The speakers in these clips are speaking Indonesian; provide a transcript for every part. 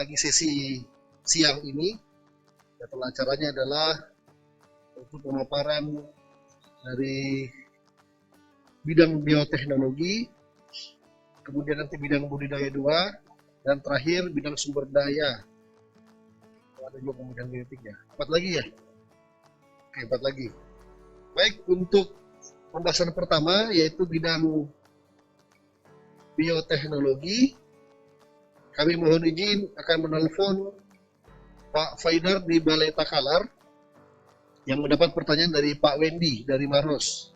pagi sesi siang ini. Jadwal acaranya adalah untuk pemaparan dari bidang bioteknologi, kemudian nanti bidang budidaya 2, dan terakhir bidang sumber daya. Ada juga kemudian genetiknya. 4 lagi ya? Oke, 4 lagi. Baik, untuk pembahasan pertama yaitu bidang bioteknologi, kami mohon izin akan menelpon Pak Faidar di Balai Takalar yang mendapat pertanyaan dari Pak Wendy dari Maros.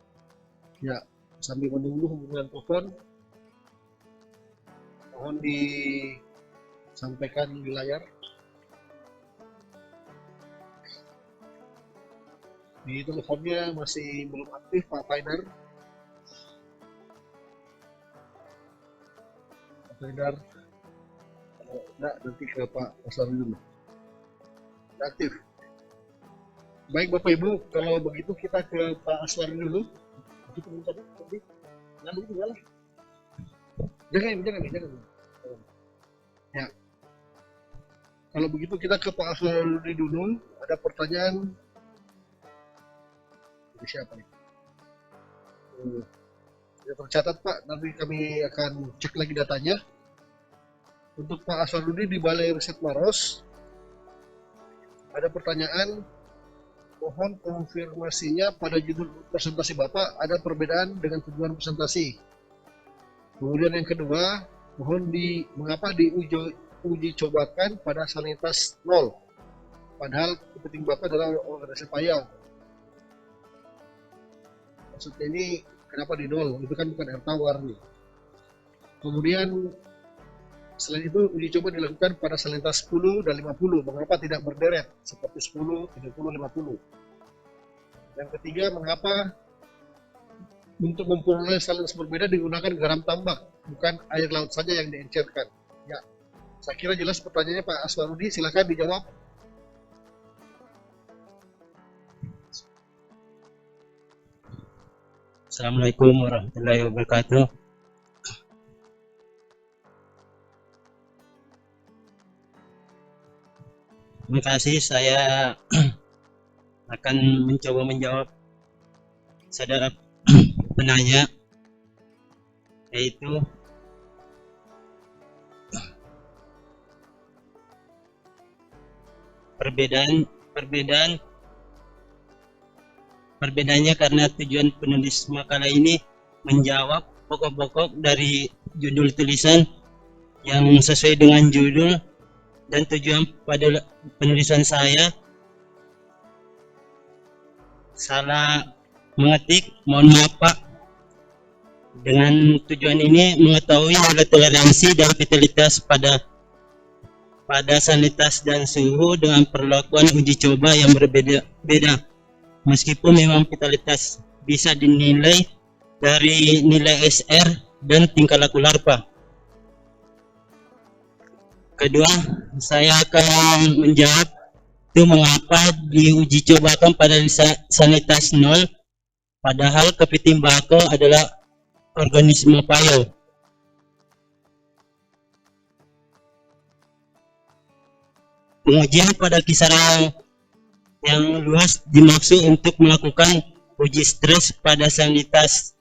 Ya, sambil menunggu hubungan telepon, mohon disampaikan di layar. Di teleponnya masih belum aktif Pak Faidar. Pak Faidar, enggak, nanti ke Pak Aswar dulu. Aktif. Baik Bapak Ibu, kalau begitu kita ke Pak Aswar dulu. Itu minta tadi. Nah, begitu lah. Jangan. Ya. Kalau begitu kita ke Pak Aswar dulu. Ada pertanyaan. Ini siapa nih? Ya, tercatat Pak, nanti kami akan cek lagi datanya. Untuk Pak Aswarudi di Balai Riset Maros, ada pertanyaan, mohon konfirmasinya pada judul presentasi Bapak ada perbedaan dengan tujuan presentasi. Kemudian yang kedua, mohon mengapa diuji cobakan pada salinitas 0, padahal kepentingan Bapak adalah organisasi payau. Maksudnya ini kenapa di 0? Itu kan bukan air tawar nih. Kemudian selain itu, uji coba dilakukan pada salinitas 10 dan 50. Mengapa tidak berderet seperti 10, 30, 50? Yang ketiga, mengapa untuk memperoleh salinitas berbeda digunakan garam tambak, bukan air laut saja yang diencerkan? Ya, saya kira jelas pertanyaannya Pak Aswarudi, silakan dijawab. Assalamualaikum warahmatullahi wabarakatuh. Terima kasih, saya akan mencoba menjawab saudara penanya, yaitu perbedaannya karena tujuan penulis makalah ini menjawab pokok-pokok dari judul tulisan yang sesuai dengan judul dan tujuan pada penulisan saya. Salah mengetik, mohon maaf Pak. Dengan tujuan ini mengetahui nilai toleransi dan vitalitas pada salinitas dan suhu dengan perlakuan uji coba yang berbeda-beda. Meskipun memang vitalitas bisa dinilai dari nilai SR dan tingkah laku larva. Kedua, saya akan menjawab itu mengapa diuji cobakan pada salinitas 0, padahal kepiting bakau adalah organisme payau. Pengujian pada kisaran yang luas dimaksud untuk melakukan uji stres pada salinitas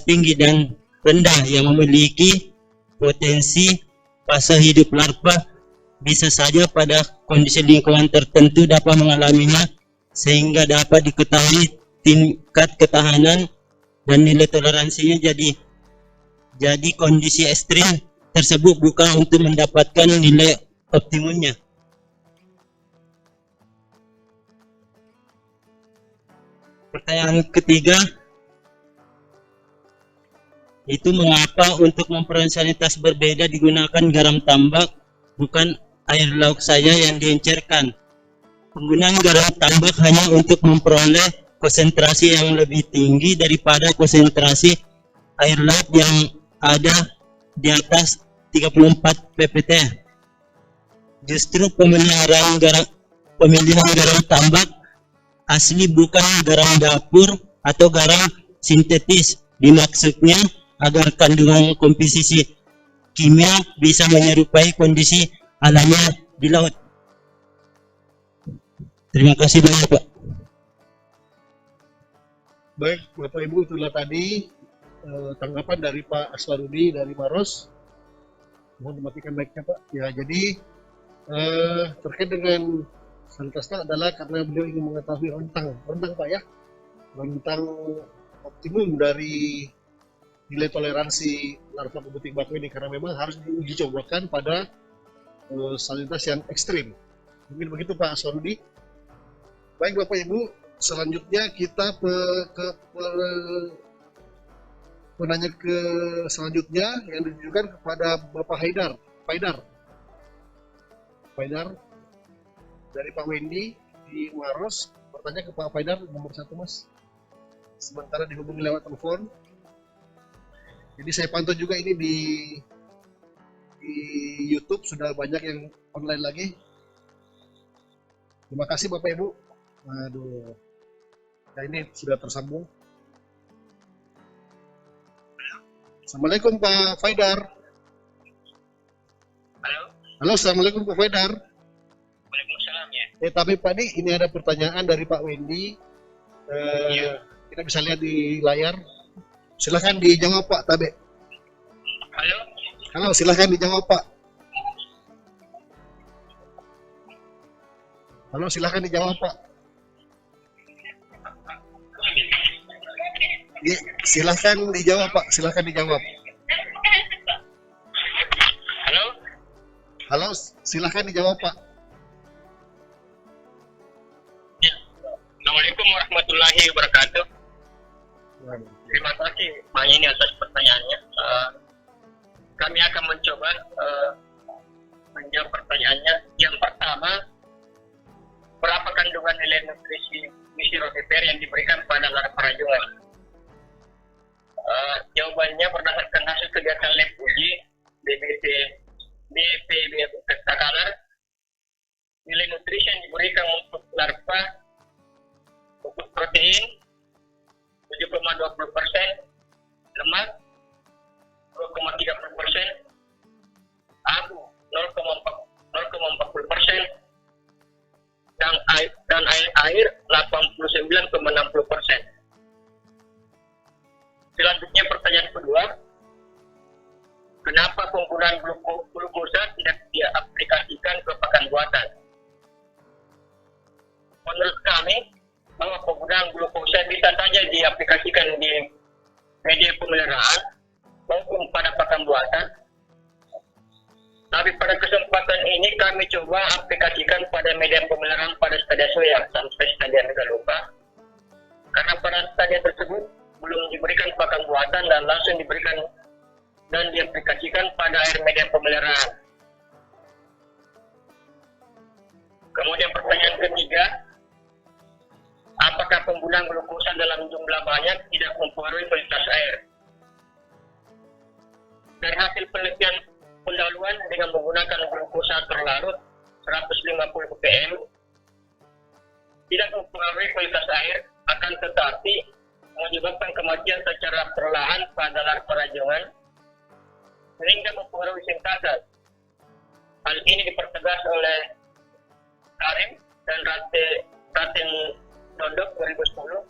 tinggi dan rendah yang memiliki potensi fase hidup larva. Bisa saja pada kondisi lingkungan tertentu dapat mengalaminya, sehingga dapat diketahui tingkat ketahanan dan nilai toleransinya. Jadi kondisi ekstrim tersebut bukan untuk mendapatkan nilai optimumnya. Pertanyaan ketiga, itu mengapa untuk memperoleh salinitas berbeda digunakan garam tambak, bukan air laut saja yang diencerkan. Penggunaan garam tambak hanya untuk memperoleh konsentrasi yang lebih tinggi daripada konsentrasi air laut yang ada di atas 34 ppt. Justru pemilihan garam tambak asli bukan garam dapur atau garam sintetis, dimaksudnya agar kandungan komposisi kimia bisa menyerupai kondisi alamiah di laut. Terima kasih banyak, Pak. Baik, Bapak Ibu, itulah tadi tanggapan dari Pak Aswarudi dari Maros. Mohon dimatikan mic-nya, Pak. Ya, jadi terkait dengan sanitasta adalah karena beliau ingin mengetahui rentang Pak ya, rentang optimum dari nilai toleransi larva kepiting batu ini, karena memang harus diuji cobakan pada salinitas yang ekstrim. Mungkin begitu Pak Aswarudi. Baik Bapak Ibu, selanjutnya kita penanya ke selanjutnya yang ditujukan kepada Bapak Faidar dari Pak Wendy di Maros. Bertanya ke Pak Faidar, nomor 1 Mas, sementara dihubungi lewat telepon. Jadi saya pantau juga ini di YouTube sudah banyak yang online lagi. Terima kasih Bapak Ibu. Aduh, nah ini sudah tersambung. Assalamualaikum Pak Faidar. Halo, assalamualaikum Pak Faidar. Waalaikumsalam ya. Tapi Pak ini ada pertanyaan dari Pak Wendy. Kita bisa lihat di layar. Silahkan dijawab Pak Tabe. Halo, silahkan dijawab Pak. Halo, silahkan dijawab Pak. Ya, silahkan dijawab Pak, silahkan dijawab. Halo, silahkan dijawab Pak. Ya. Assalamualaikum warahmatullahi wabarakatuh. Terima kasih Pak ini atas pertanyaannya. Kami akan mencoba menjawab pertanyaannya. Yang pertama, berapa kandungan nilai nutrisi rotifer yang diberikan pada larva rajungan? Jawabannya berdasarkan hasil kegiatan lab uji BPB Takalar, nilai nutrisi yang diberikan untuk larva untuk protein 7,20%, lemak 2,30%, abu 0,40%, dan air 89,60%. Selanjutnya pertanyaan kedua, kenapa penggunaan glukosa tidak diaplikasikan ke pakan buatan? Menurut kami, bahwa penggunaan glukosa bisa saja diaplikasikan di media pemeliharaan maupun pada pakan buatan. Tapi pada kesempatan ini kami coba aplikasikan pada media pemeliharaan pada stadium soya sampai stadium megalupa. Karena pada stadium tersebut belum diberikan pakan buatan dan langsung diberikan dan diaplikasikan pada air media pemeliharaan. Kemudian pertanyaan ketiga, apakah penggunaan glukosa dalam jumlah banyak tidak mempengaruhi kualitas air? Dari hasil penelitian pendahuluan dengan menggunakan glukosa terlarut 150 ppm tidak mempengaruhi kualitas air, akan tetapi menyebabkan kematian secara perlahan pada larva rajungan sehingga mempengaruhi sintasa. Hal ini dipertegas oleh Karim dan Raten Dondok 2010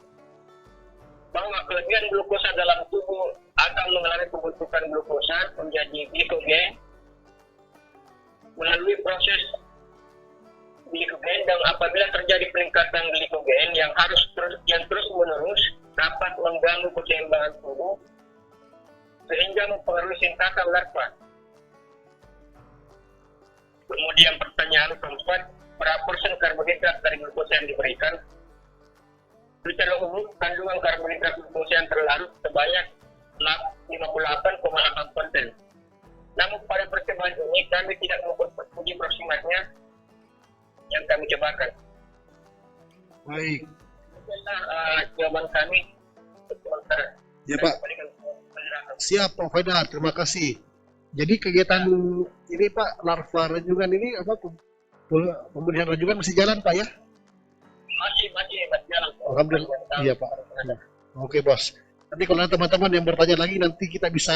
bahwa kelebihan glukosa dalam tubuh akan mengalami pembentukan glukosa menjadi glikogen melalui proses glikogen, dan apabila terjadi peningkatan glikogen yang terus menerus dapat mengganggu keseimbangan tubuh sehingga mempengaruhi sintasa larva. Kemudian pertanyaan keempat, berapa persen karbohidrat dari glukosa yang diberikan? Secara umum, kandungan karbohidrat glukosa yang terlarut sebanyak 58,8%. Namun pada percobaan ini kami tidak membuat uji proksimatnya yang kami cobakan. Baik. Jawaban kami sementara. Ya Pak. Siap Pak Faidar, terima kasih. Jadi kegiatan ini Pak, larva rajungan ini apa pemeliharaan rajungan masih jalan Pak ya? Masih jalan. Alhamdulillah. Iya Pak. Oke Bos. Nanti kalau ada teman-teman yang bertanya lagi nanti kita bisa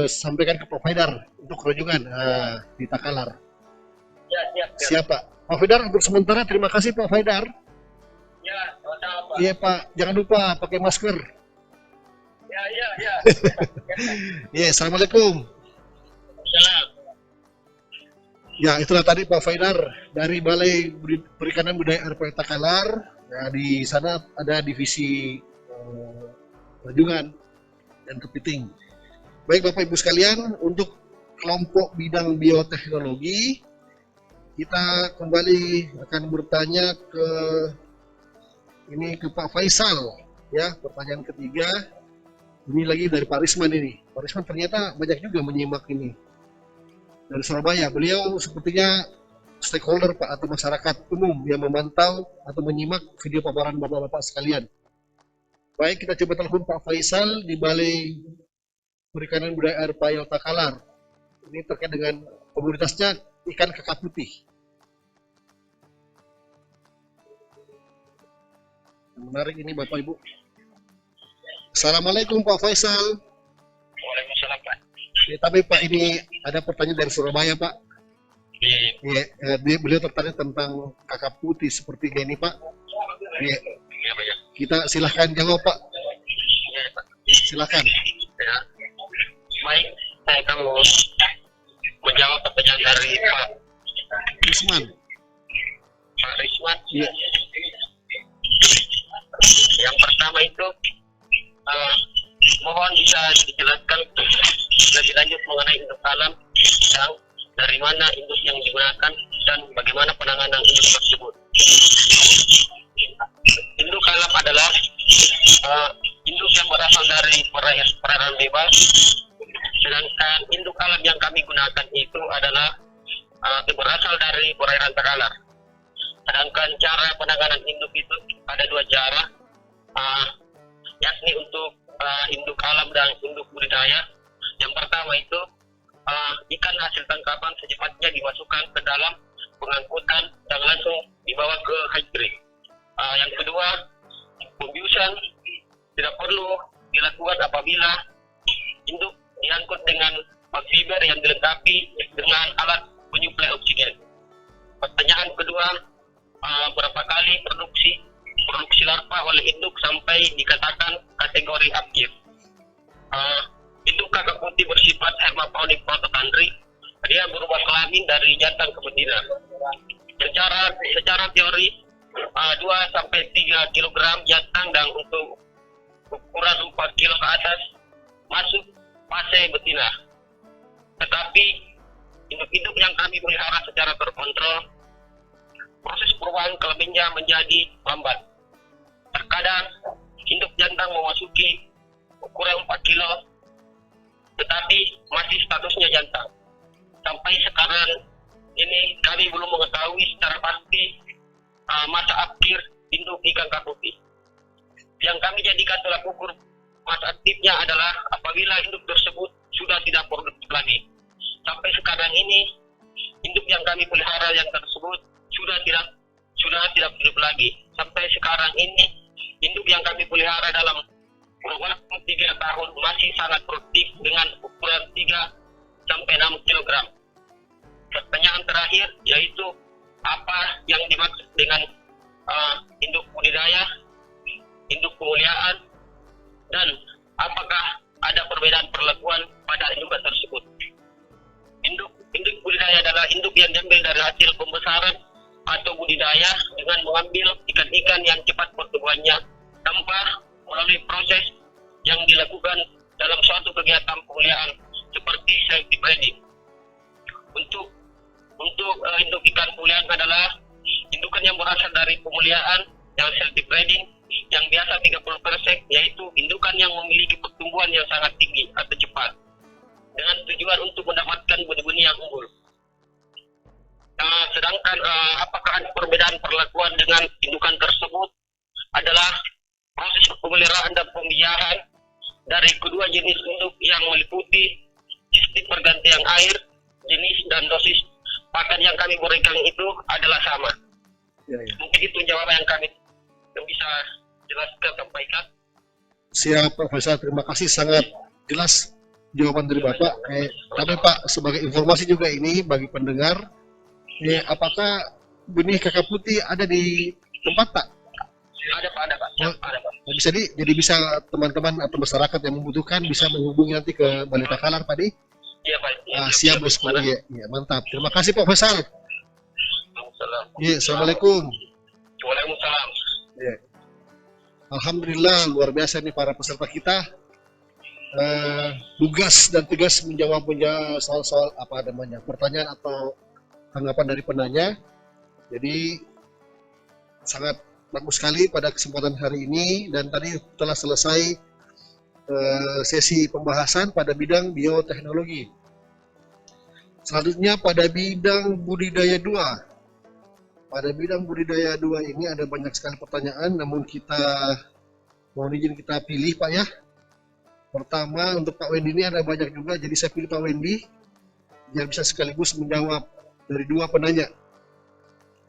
sampaikan ke Pak Faidar untuk kunjungan di Takalar. Ya, siap. Siap Pak. Pak Faidar, untuk sementara terima kasih Pak Faidar. Ya, sama-sama Pak. Iya Pak, jangan lupa pakai masker. Ya. Iya, assalamualaikum. Salam. Ya, itulah tadi Pak Faidar dari Balai Perikanan Budaya RP Takalar. Ya, di sana ada divisi rajungan dan kepiting. Baik Bapak Ibu sekalian, untuk kelompok bidang bioteknologi, kita kembali akan bertanya ke Pak Faisal. Ya, pertanyaan ketiga. Ini lagi dari Pak Risman ini. Pak Risman ternyata banyak juga menyimak ini. Dari Surabaya, beliau sepertinya stakeholder Pak atau masyarakat umum yang memantau atau menyimak video paparan Bapak-Bapak sekalian. Baik, kita coba telepon Pak Faisal di Balai Perikanan Budaya Air Payau Takalar. Ini terkait dengan komoditasnya ikan kakap putih. Menarik ini Bapak Ibu. Assalamualaikum Pak Faisal. Waalaikumsalam Pak. Ya, tapi Pak ini ada pertanyaan dari Surabaya Pak. Iya. Ya, beliau tertarik tentang kakap putih sepertinya ini Pak. Ya, Iya Pak. kita silahkan jawab Pak. Iya Pak. Silahkan. Ya. Baik, saya akan menjawab pertanyaan dari Pak Risman. Risman. Iya. Yang pertama itu mohon bisa dijelaskan lebih lanjut mengenai induk alam dan dari mana induk yang digunakan dan bagaimana penanganan induk tersebut. Induk alam adalah induk yang berasal dari perairan bebas, sedangkan induk alam yang kami gunakan itu adalah berasal dari perairan Takalar. Sedangkan cara penanganan induk itu ada dua cara, yakni untuk induk alam dan induk budidaya. Yang pertama itu ikan hasil tangkapan secepatnya dimasukkan ke dalam pengangkutan dan langsung dibawa ke hatchery. Yang kedua, pembiusan tidak perlu dilakukan apabila induk diangkut dengan fiber yang dilengkapi dengan alat penyuplai oksigen. Pertanyaan kedua, berapa kali produksi larva oleh induk sampai dikatakan kategori akhir? Induk kakap putih bersifat hermaprodit prototandri, dia berubah kelamin dari jantan ke betina. Secara teori 2 sampai 3 kg jantan dan untuk ukuran 4 kg ke atas masuk fase betina. Tetapi induk-induk yang kami pelihara secara terkontrol, proses perubahan kelaminnya menjadi lambat. Terkadang induk jantan memasuki ukuran 4 kilo, tetapi masih statusnya jantan. Sampai sekarang ini kami belum mengetahui secara pasti masa akhir induk ikan kakap putih. Yang kami jadikan tolak ukur masa aktifnya adalah apabila induk tersebut sudah tidak produktif lagi. Sampai sekarang ini induk yang kami pelihara yang tersebut sudah tidak hidup lagi. Sampai sekarang ini induk yang kami pelihara dalam waktu 3 tahun masih sangat produktif dengan ukuran 3 sampai 6 kg. Pertanyaan terakhir yaitu apa yang dimaksud dengan induk budidaya, induk pemuliaan, dan apakah ada perbedaan perlakuan pada induk tersebut. Induk budidaya adalah induk yang diambil dari hasil pembesaran atau budidaya dengan mengambil ikan-ikan yang cepat pertumbuhannya tanpa melalui proses yang dilakukan dalam suatu kegiatan pemuliaan seperti selective breeding. Untuk induk ikan pemuliaan adalah indukan yang berasal dari pemuliaan yang selective breeding yang biasa 30%, yaitu indukan yang memiliki pertumbuhan yang sangat tinggi atau cepat dengan tujuan untuk mendapatkan benih-benih yang unggul. Sedangkan apakah ada perbedaan perlakuan dengan indukan tersebut adalah proses pemeliharaan dan pembiayahan dari kedua jenis induk yang meliputi sistem pergantian air, jenis dan dosis pakan yang kami berikan itu adalah sama. Ya. Mungkin itu jawaban yang kami bisa jelaskan, sampaikan. Siap Pak Faisal, terima kasih sangat jelas jawaban dari Bapak. Tapi Pak, sebagai informasi juga ini bagi pendengar, apakah benih kakak putih ada di tempat Pak? Ada Pak, ada Pak. Oh, Ada Pak. jadi bisa teman-teman atau masyarakat yang membutuhkan bisa menghubungi nanti ke Balai Takalar Pak di? Iya Pak. Siap bosku. Iya, mantap. Terima kasih Pak Faisal. Waalaikumsalam. Iya, assalamualaikum. Waalaikumsalam. Iya. Alhamdulillah luar biasa nih para peserta kita. Tugas dan tegas menjawab soal-soal apa namanya pertanyaan atau tanggapan dari penanya. Jadi sangat bagus sekali pada kesempatan hari ini, dan tadi telah selesai sesi pembahasan pada bidang bioteknologi. Selanjutnya pada bidang budidaya 2. Pada bidang budidaya 2 ini ada banyak sekali pertanyaan, namun mohon izin kita pilih Pak ya. Pertama untuk Pak Wendy ini ada banyak juga, jadi saya pilih Pak Wendy yang bisa sekaligus menjawab dari dua penanya.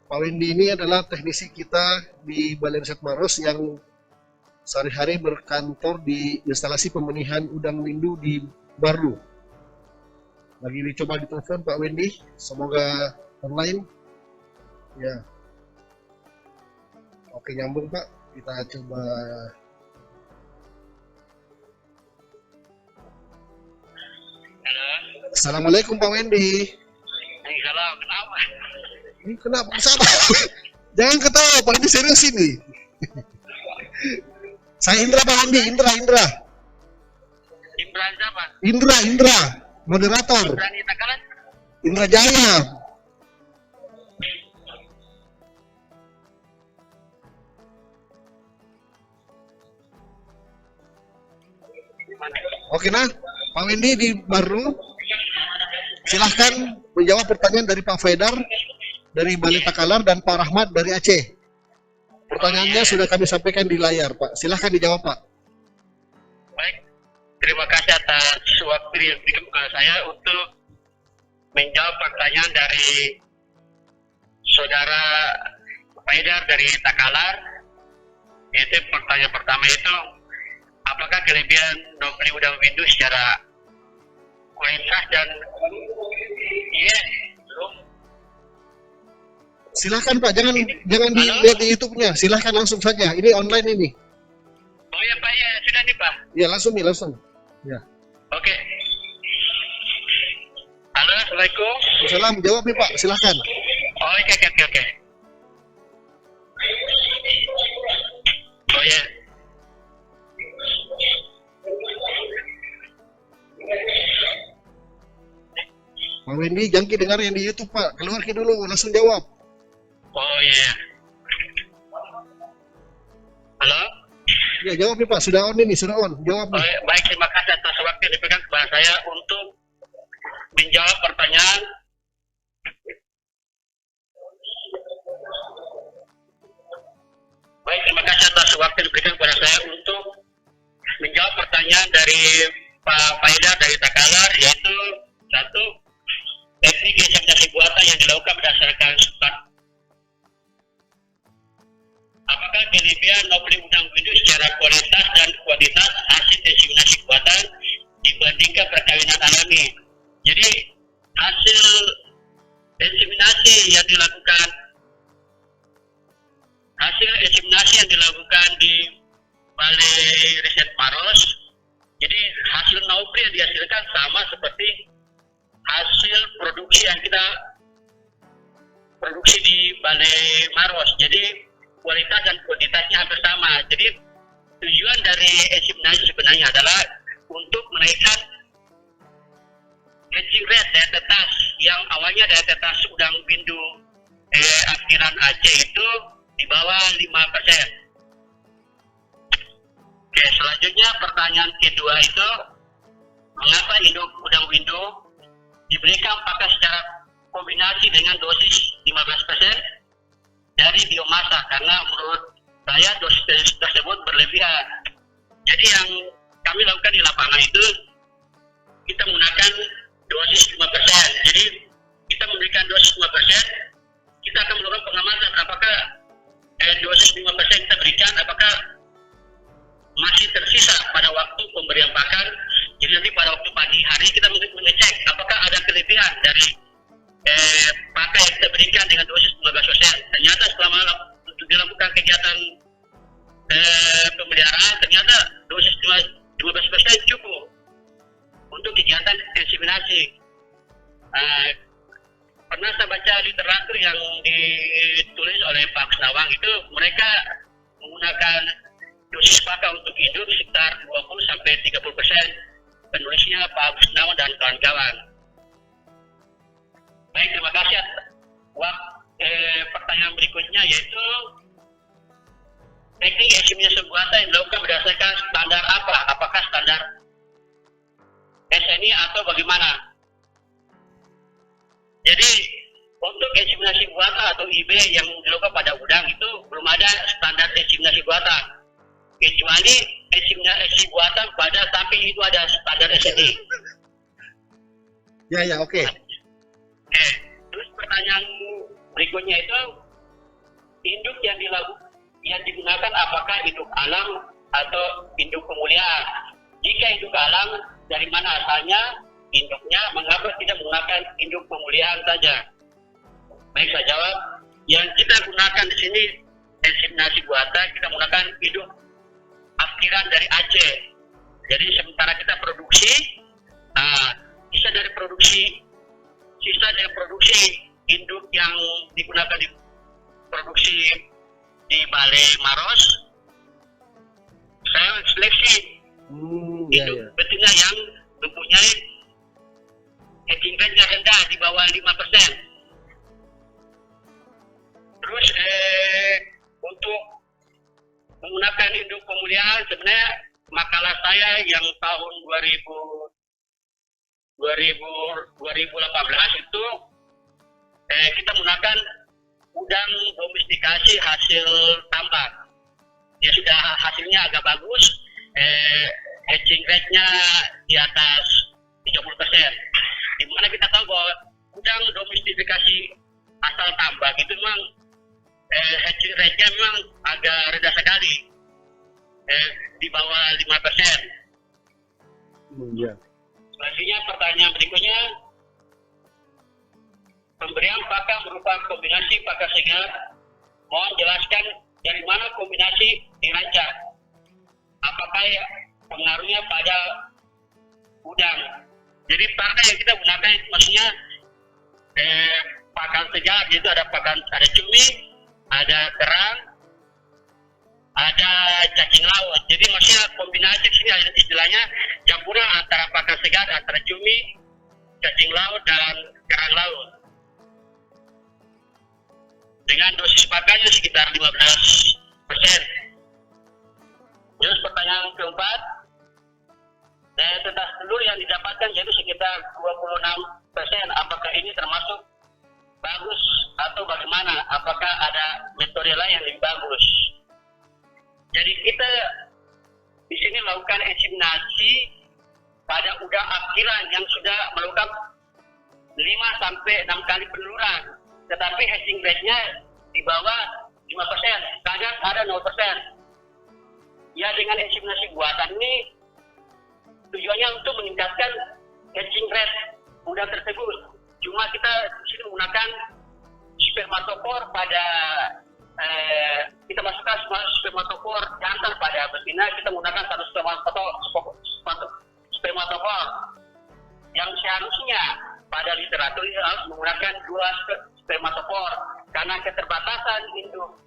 Pak Wendy ini adalah teknisi kita di Balai Riset Maros yang sehari-hari berkantor di instalasi pembenihan udang windu di Baru. Lagi dicoba ditelepon Pak Wendy, semoga online. Ya, oke nyambung Pak, kita coba. Halo. Assalamualaikum Pak Wendy. Waalaikumsalam. Kenapa? Ini kenapa? Sabar. Jangan ketawa, Pak, ini serius ini. Saya Indra Pak Wendy, Indra. Imran siapa? Indra, moderator. Imran Itakalan? Indra Jaya. Oke nah, Pak Wendy di Baru, silahkan menjawab pertanyaan dari Pak Faidar dari Balai Takalar dan Pak Rahmat dari Aceh. Pertanyaannya sudah kami sampaikan di layar Pak, silahkan dijawab Pak. Baik, terima kasih atas waktu yang diberikan kepada saya untuk menjawab pertanyaan dari saudara Faidar dari Takalar. Yaitu pertanyaan pertama itu, apakah kelebihan nopli udang windu secara kualitas dan Silahkan Pak, jangan dilihat di YouTube-nya, silahkan langsung saja. Ini online ini. Oh ya Pak, ya sudah nih Pak. Ya langsung. Ya. Oke. Halo, Assalamualaikum. Salam, jawab nih Pak, silahkan. Oh, oke. Oh ya. Pak Wendy, jangan dengar yang di YouTube Pak, keluar dulu, langsung jawab. Oh iya. Halo? Ya jawab nih Pak, sudah on ini, jawab nih. Baik, terima kasih atas waktu yang diberikan kepada saya untuk menjawab pertanyaan. Baik, terima kasih atas waktu yang diberikan kepada saya untuk menjawab pertanyaan dari Pak Faidar dari Takalar, yaitu satu, teknik inseminasi buatan yang dilakukan berdasarkan stat. Apakah kelebihan nopli udang windu secara kualitas dan kuantitas hasil inseminasi buatan dibandingkan perkawinan alami? Jadi hasil inseminasi yang dilakukan di Balai Riset Maros, jadi hasil nopli yang dihasilkan sama seperti hasil produksi yang kita produksi di Balai Maros. Jadi kualitas dan kuantitasnya hampir sama. Jadi tujuan dari inseminasi sebenarnya adalah untuk menaikkan hatching rate, daya tetas yang awalnya daya tetas udang windu akhiran Aceh itu di bawah 5%. Oke, selanjutnya pertanyaan kedua itu, mengapa induk udang windu diberikan pakan secara kombinasi dengan dosis 15% dari biomasa? Karena menurut saya dosis tersebut berlebihan. Jadi yang kami lakukan di lapangan itu kita menggunakan dosis 5%. Jadi kita memberikan dosis 5%, kita akan melakukan pengamatan apakah dosis 5% kita berikan apakah masih tersisa pada waktu pemberian pakan Jadi nanti pada waktu pagi hari kita mengecek apakah ada kelebihan dari pakai yang kita berikan dengan dosis 15%. Ternyata selama dilakukan kegiatan pemeliharaan, ternyata dosis 15% cukup untuk kegiatan inseminasi. Pernah saya baca literatur yang ditulis oleh Pak Kusnawang itu mereka menggunakan dosis pakan untuk induk sekitar 20-30%. Penulisnya Pak Kusnawang dan kawan-kawan. Baik, terima kasih. Pertanyaan berikutnya yaitu teknik inseminasi buatan yang dilakukan berdasarkan standar apa? Apakah standar SNI atau bagaimana? Jadi untuk inseminasi buatan atau IB yang dilakukan pada udang itu belum ada standar inseminasi buatan, kecuali inseminasi buatan pada sapi itu ada standar SNI. Ya, oke. Terus pertanyaan berikutnya itu induk yang digunakan apakah induk alam atau induk pemulihan? Jika induk alam, dari mana asalnya induknya? Mengapa tidak menggunakan induk pemulihan saja? Baik, saya jawab. Yang kita gunakan di sini inseminasi buatan, kita menggunakan induk akhiran dari Aceh. Jadi sementara kita produksi, sisa dari produksi induk yang digunakan di produksi di Balai Maros, saya seleksi induk betina yang mempunyai hatching rate-nya rendah di bawah 5%. Terus untuk menggunakan induk pemulihan, sebenarnya makalah saya yang tahun 2018 itu kita menggunakan udang domestikasi hasil tambak. Ya sudah hasilnya agak bagus, hatching rate-nya di atas 30%. Di mana kita tahu bahwa udang domestifikasi asal tambak itu memang hatching rate-nya memang agak rendah sekali, di bawah 5%. Ya. Selanjutnya pertanyaan berikutnya, pemberian pakan berupa kombinasi pakan segar. Mohon jelaskan dari mana kombinasi dirancang. Apakah pengaruhnya pada udang? Jadi pakan yang kita gunakan itu maksudnya pakan segar, yaitu ada cumi, ada kerang, ada cacing laut. Jadi maksudnya kombinasi sini ada istilahnya campuran antara pakan segar, antara cumi, cacing laut dan kerang laut. Dengan dosis pakannya sekitar 15%. Terus pertanyaan keempat, tetas telur yang didapatkan yaitu sekitar 26%. Apakah ini termasuk bagus atau bagaimana? Apakah ada metode lain yang lebih bagus? Jadi kita di sini melakukan inseminasi pada udang akhiran yang sudah melakukan 5-6 kali peneluran, tetapi hatching rate-nya di bawah 5%, kadang ada 0%. Ya, dengan inseminasi buatan ini tujuannya untuk meningkatkan hatching rate udang tersebut. Cuma kita di sini menggunakan spermatofor pada kita masukkan spermatofor jantan pada betina, kita menggunakan satu spermatofor yang seharusnya pada literatur harus menggunakan 2 spermatofor karena keterbatasan induk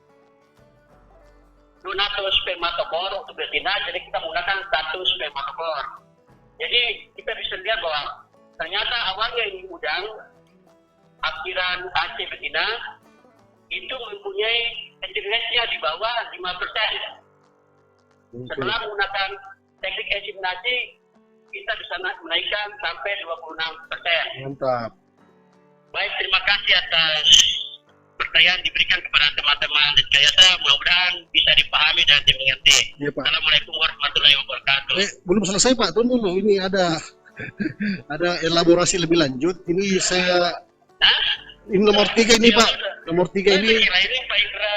donatur spermatofor untuk betina, jadi kita menggunakan 1 spermatofor. Jadi kita bisa lihat bahwa ternyata awalnya ini udang akhiran Aceh betina itu mempunyai hatching rate-nya di bawah 5%. Setelah menggunakan teknik inseminasi, kita bisa menaikkan sampai 26%. Mantap. Baik, terima kasih atas pertanyaan diberikan kepada teman-teman dan saya mudah-mudahan bisa dipahami dan dimengerti. Ya, Pak. Assalamualaikum warahmatullahi wabarakatuh. Belum selesai, Pak. Tunggu dulu. Ini ada elaborasi lebih lanjut. Ini saya ini nomor 3 ini, Pak. Nomor 3 ini. Ini Pak Indra.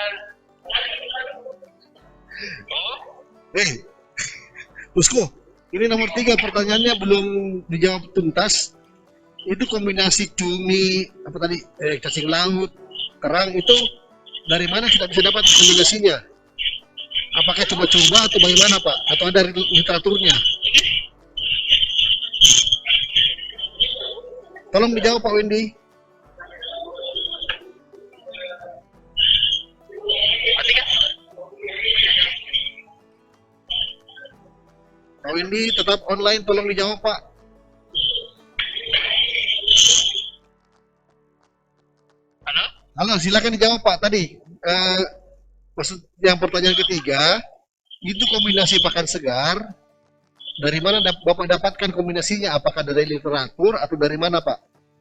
Oh, Pusko. Ini nomor 3 pertanyaannya belum dijawab tuntas. Itu kombinasi cumi apa tadi cacing laut, kerang itu dari mana kita bisa dapat kombinasinya? Apakah coba-coba atau bagaimana Pak? Atau ada literaturnya? Tolong dijawab Pak Wendy. Mati kan? Pak Wendy tetap online, tolong dijawab Pak. Halo? Halo, silakan dijawab Pak tadi. Maksud yang pertanyaan ketiga, itu kombinasi pakan segar. Dari mana Bapak dapatkan kombinasinya? Apakah dari literatur atau dari mana Pak?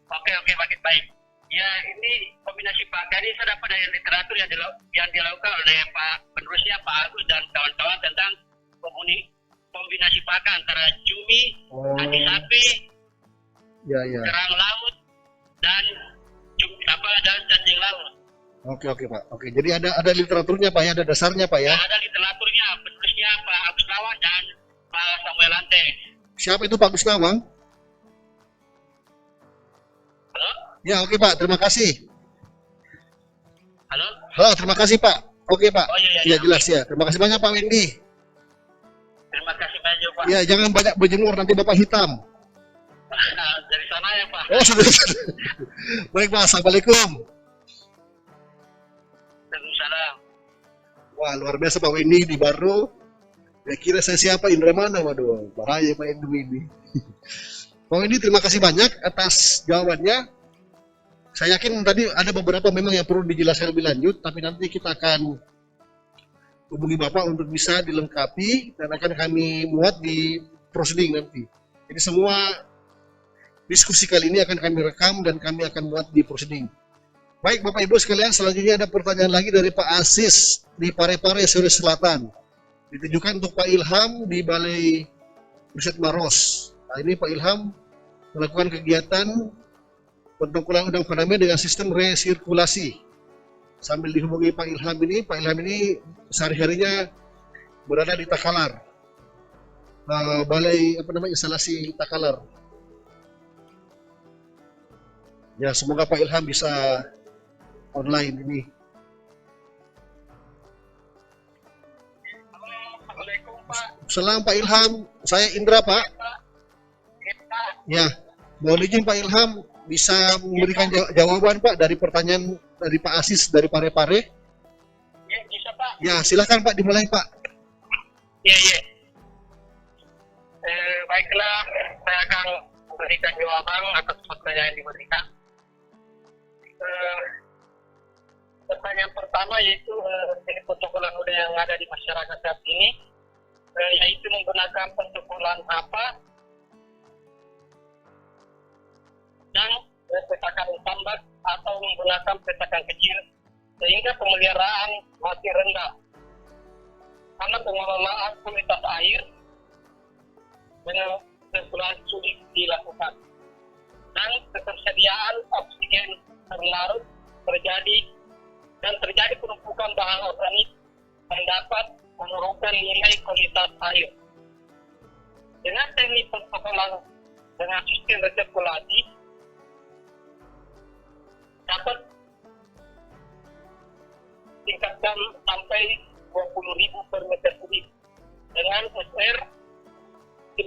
Oke, baik. Ya, ini kombinasi pakan ini saya dapat dari literatur yang dilakukan oleh Pak penerusnya Pak Agus dan kawan-kawan tentang kombinasi pakan antara cumi, hati sapi, Ya. kerang laut, dan dan cacing laut. Oke Pak. Oke, jadi ada literaturnya Pak ya, ada dasarnya Pak ya. Ada literaturnya, penulisnya Pak Agus Nawang dan Pak Samuel Lante. Siapa itu Pak Gusnawang? Halo? Ya, oke Pak, terima kasih. Halo? Halo, terima kasih Pak. Oke Pak. Oh, iya. Ya jelas ya. Terima kasih banyak Pak Wendy. Terima kasih banyak Pak. Ya, jangan banyak berjemur nanti Bapak hitam. Dari sana ya Pak. Oh, sudah. Baik Pak, Assalamualaikum. Waalaikumsalam. Wah, luar biasa Pak Wendy di baru. Ya kira saya siapa Indra mana, waduh. Bahaya Pak Wendy ini. Pak Wendy, terima kasih banyak atas jawabannya. Saya yakin tadi ada beberapa memang yang perlu dijelaskan lebih lanjut, tapi nanti kita akan hubungi Bapak untuk bisa dilengkapi dan akan kami muat di proceeding nanti. Jadi semua diskusi kali ini akan kami rekam dan kami akan muat di proceeding. Baik Bapak Ibu sekalian, selanjutnya ada pertanyaan lagi dari Pak Asis di Parepare, Sulawesi Selatan. Ditujukan untuk Pak Ilham di Balai Riset Maros. Nah, ini Pak Ilham melakukan kegiatan pentengkulan udang faname dengan sistem resirkulasi. Sambil dihubungi Pak Ilham ini sehari-harinya berada di Takalar, Balai instalasi Takalar. Ya, semoga Pak Ilham bisa online ini. Assalamualaikum Pak. Salam Pak Ilham, saya Indra Pak. Ya, mohon izin Pak Ilham bisa memberikan jawaban Pak dari pertanyaan dari Pak Asis dari Parepare. Ya, bisa Pak. Ya, silakan Pak, dimulai Pak. Iya. Baiklah, saya akan memberikan jawaban atas pertanyaan yang diberikan. Pertanyaan pertama yaitu jenis protokolan udang yang ada di masyarakat saat ini, yaitu menggunakan protokolan apa dan petakan tambak atau menggunakan petakan kecil, sehingga pemeliharaan masih rendah karena pengelolaan kualitas air dengan sirkulasi sulit dilakukan dan ketersediaan oksigen terlarut terjadi penumpukan bahan organik yang dapat menurunkan nilai kualitas air. Dengan teknik protokolan dengan sistem resirkulasi dapat tingkatkan sampai 20.000 per meter kubik dengan SR 35%,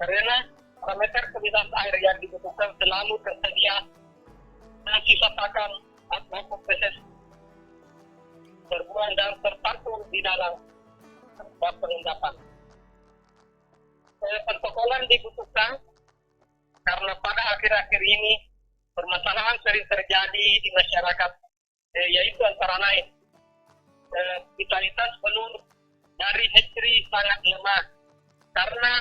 karena parameter kualitas air yang dibutuhkan selalu tersedia dan sisa pakan atau proses terbuang dan tertampung di dalam tempat pengendapan. Protokolan dibutuhkan karena pada akhir-akhir ini permasalahan sering terjadi di masyarakat, yaitu antara lain vitalitas penur dari hatchery sangat lemah karena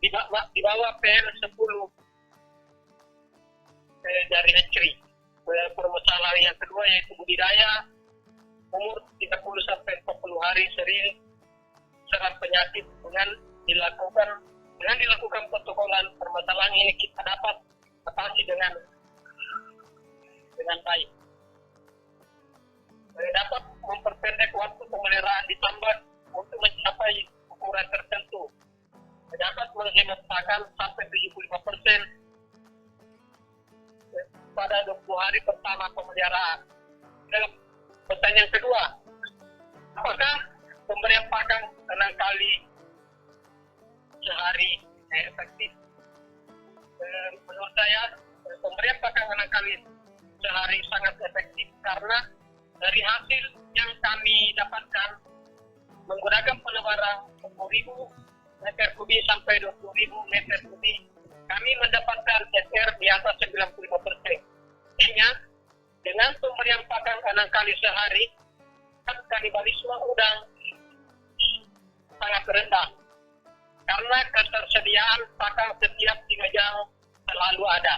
di bawah PL 10 dari hatchery. Permasalahan yang kedua yaitu budidaya umur 30 sampai 40 hari sering serang penyakit. Dengan dilakukan protokolan, permasalahan ini kita dapat atasi dengan baik. Dapat memperpendek waktu pemeliharaan di tambak untuk mencapai pakan sampai 75% pada 20 hari pertama pemeliharaan. Dan pertanyaan kedua, apakah pemberian pakan 6 kali sehari efektif? Menurut saya, pemberian pakan 6 kali sehari sangat efektif karena dari hasil yang kami dapatkan menggunakan penebaran 10.000 meter kubik sampai 20.000 meter kubik, kami mendapatkan SR di atas 95%. Artinya, dengan pemberian pakan 6 kali sehari, kanibalisme udang sangat rendah karena ketersediaan pakan setiap 3 jam selalu ada.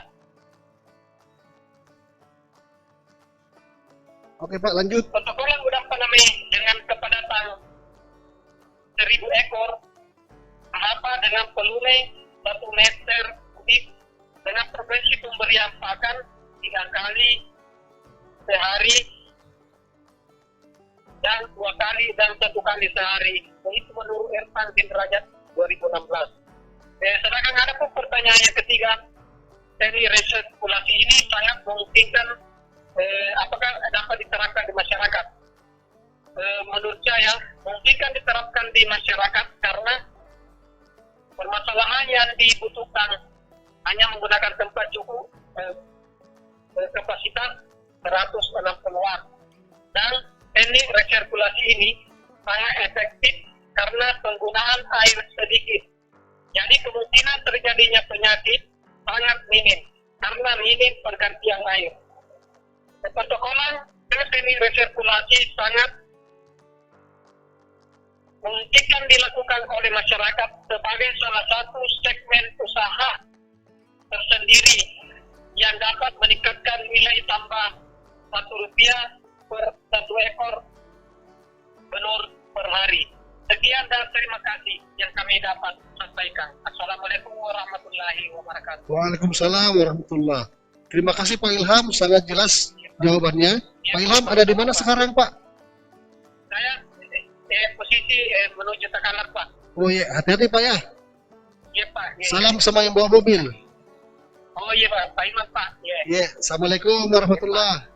Oke Pak, lanjut. Pertukaran udang faname dengan kepadatan 1.000 ekor apa dengan peluang 1 meter kubik dengan frekuensi pemberian pakan 3 kali sehari dan 2 kali dan 1 kali sehari. Itu menurut Irfan bin Rajab 2016. Sedangkan ada pun pertanyaan yang ketiga, teknik resirkulasi ini sangat memungkinkan apakah dapat diterapkan di masyarakat? Menurut saya memungkinkan diterapkan di masyarakat karena permasalahan yang dibutuhkan hanya menggunakan tempat cukup kapasitas 160 watt dan teknik resirkulasi ini sangat efektif karena penggunaan air sedikit. Jadi kemungkinan terjadinya penyakit sangat minim karena minim pergantian air. Protokolan teknik resirkulasi sangat memungkinkan dilakukan oleh masyarakat sebagai salah satu segmen usaha tersendiri yang dapat meningkatkan nilai tambah Rp1 per 1 ekor benur per hari. Sekian dan terima kasih yang kami dapat sampaikan. Assalamualaikum warahmatullahi wabarakatuh. Waalaikumsalam warahmatullahi. Terima kasih Pak Ilham, sangat jelas jawabannya. Pak Ilham ada di mana sekarang Pak? Saya posisi menuju Takalar Pak. Oh iya, hati-hati Pak ya. Iya Pak. Ya, Salam sama yang bawa mobil. Oh iya Pak, Pak Iman Pak. Ya. Ya, Assalamualaikum warahmatullahi.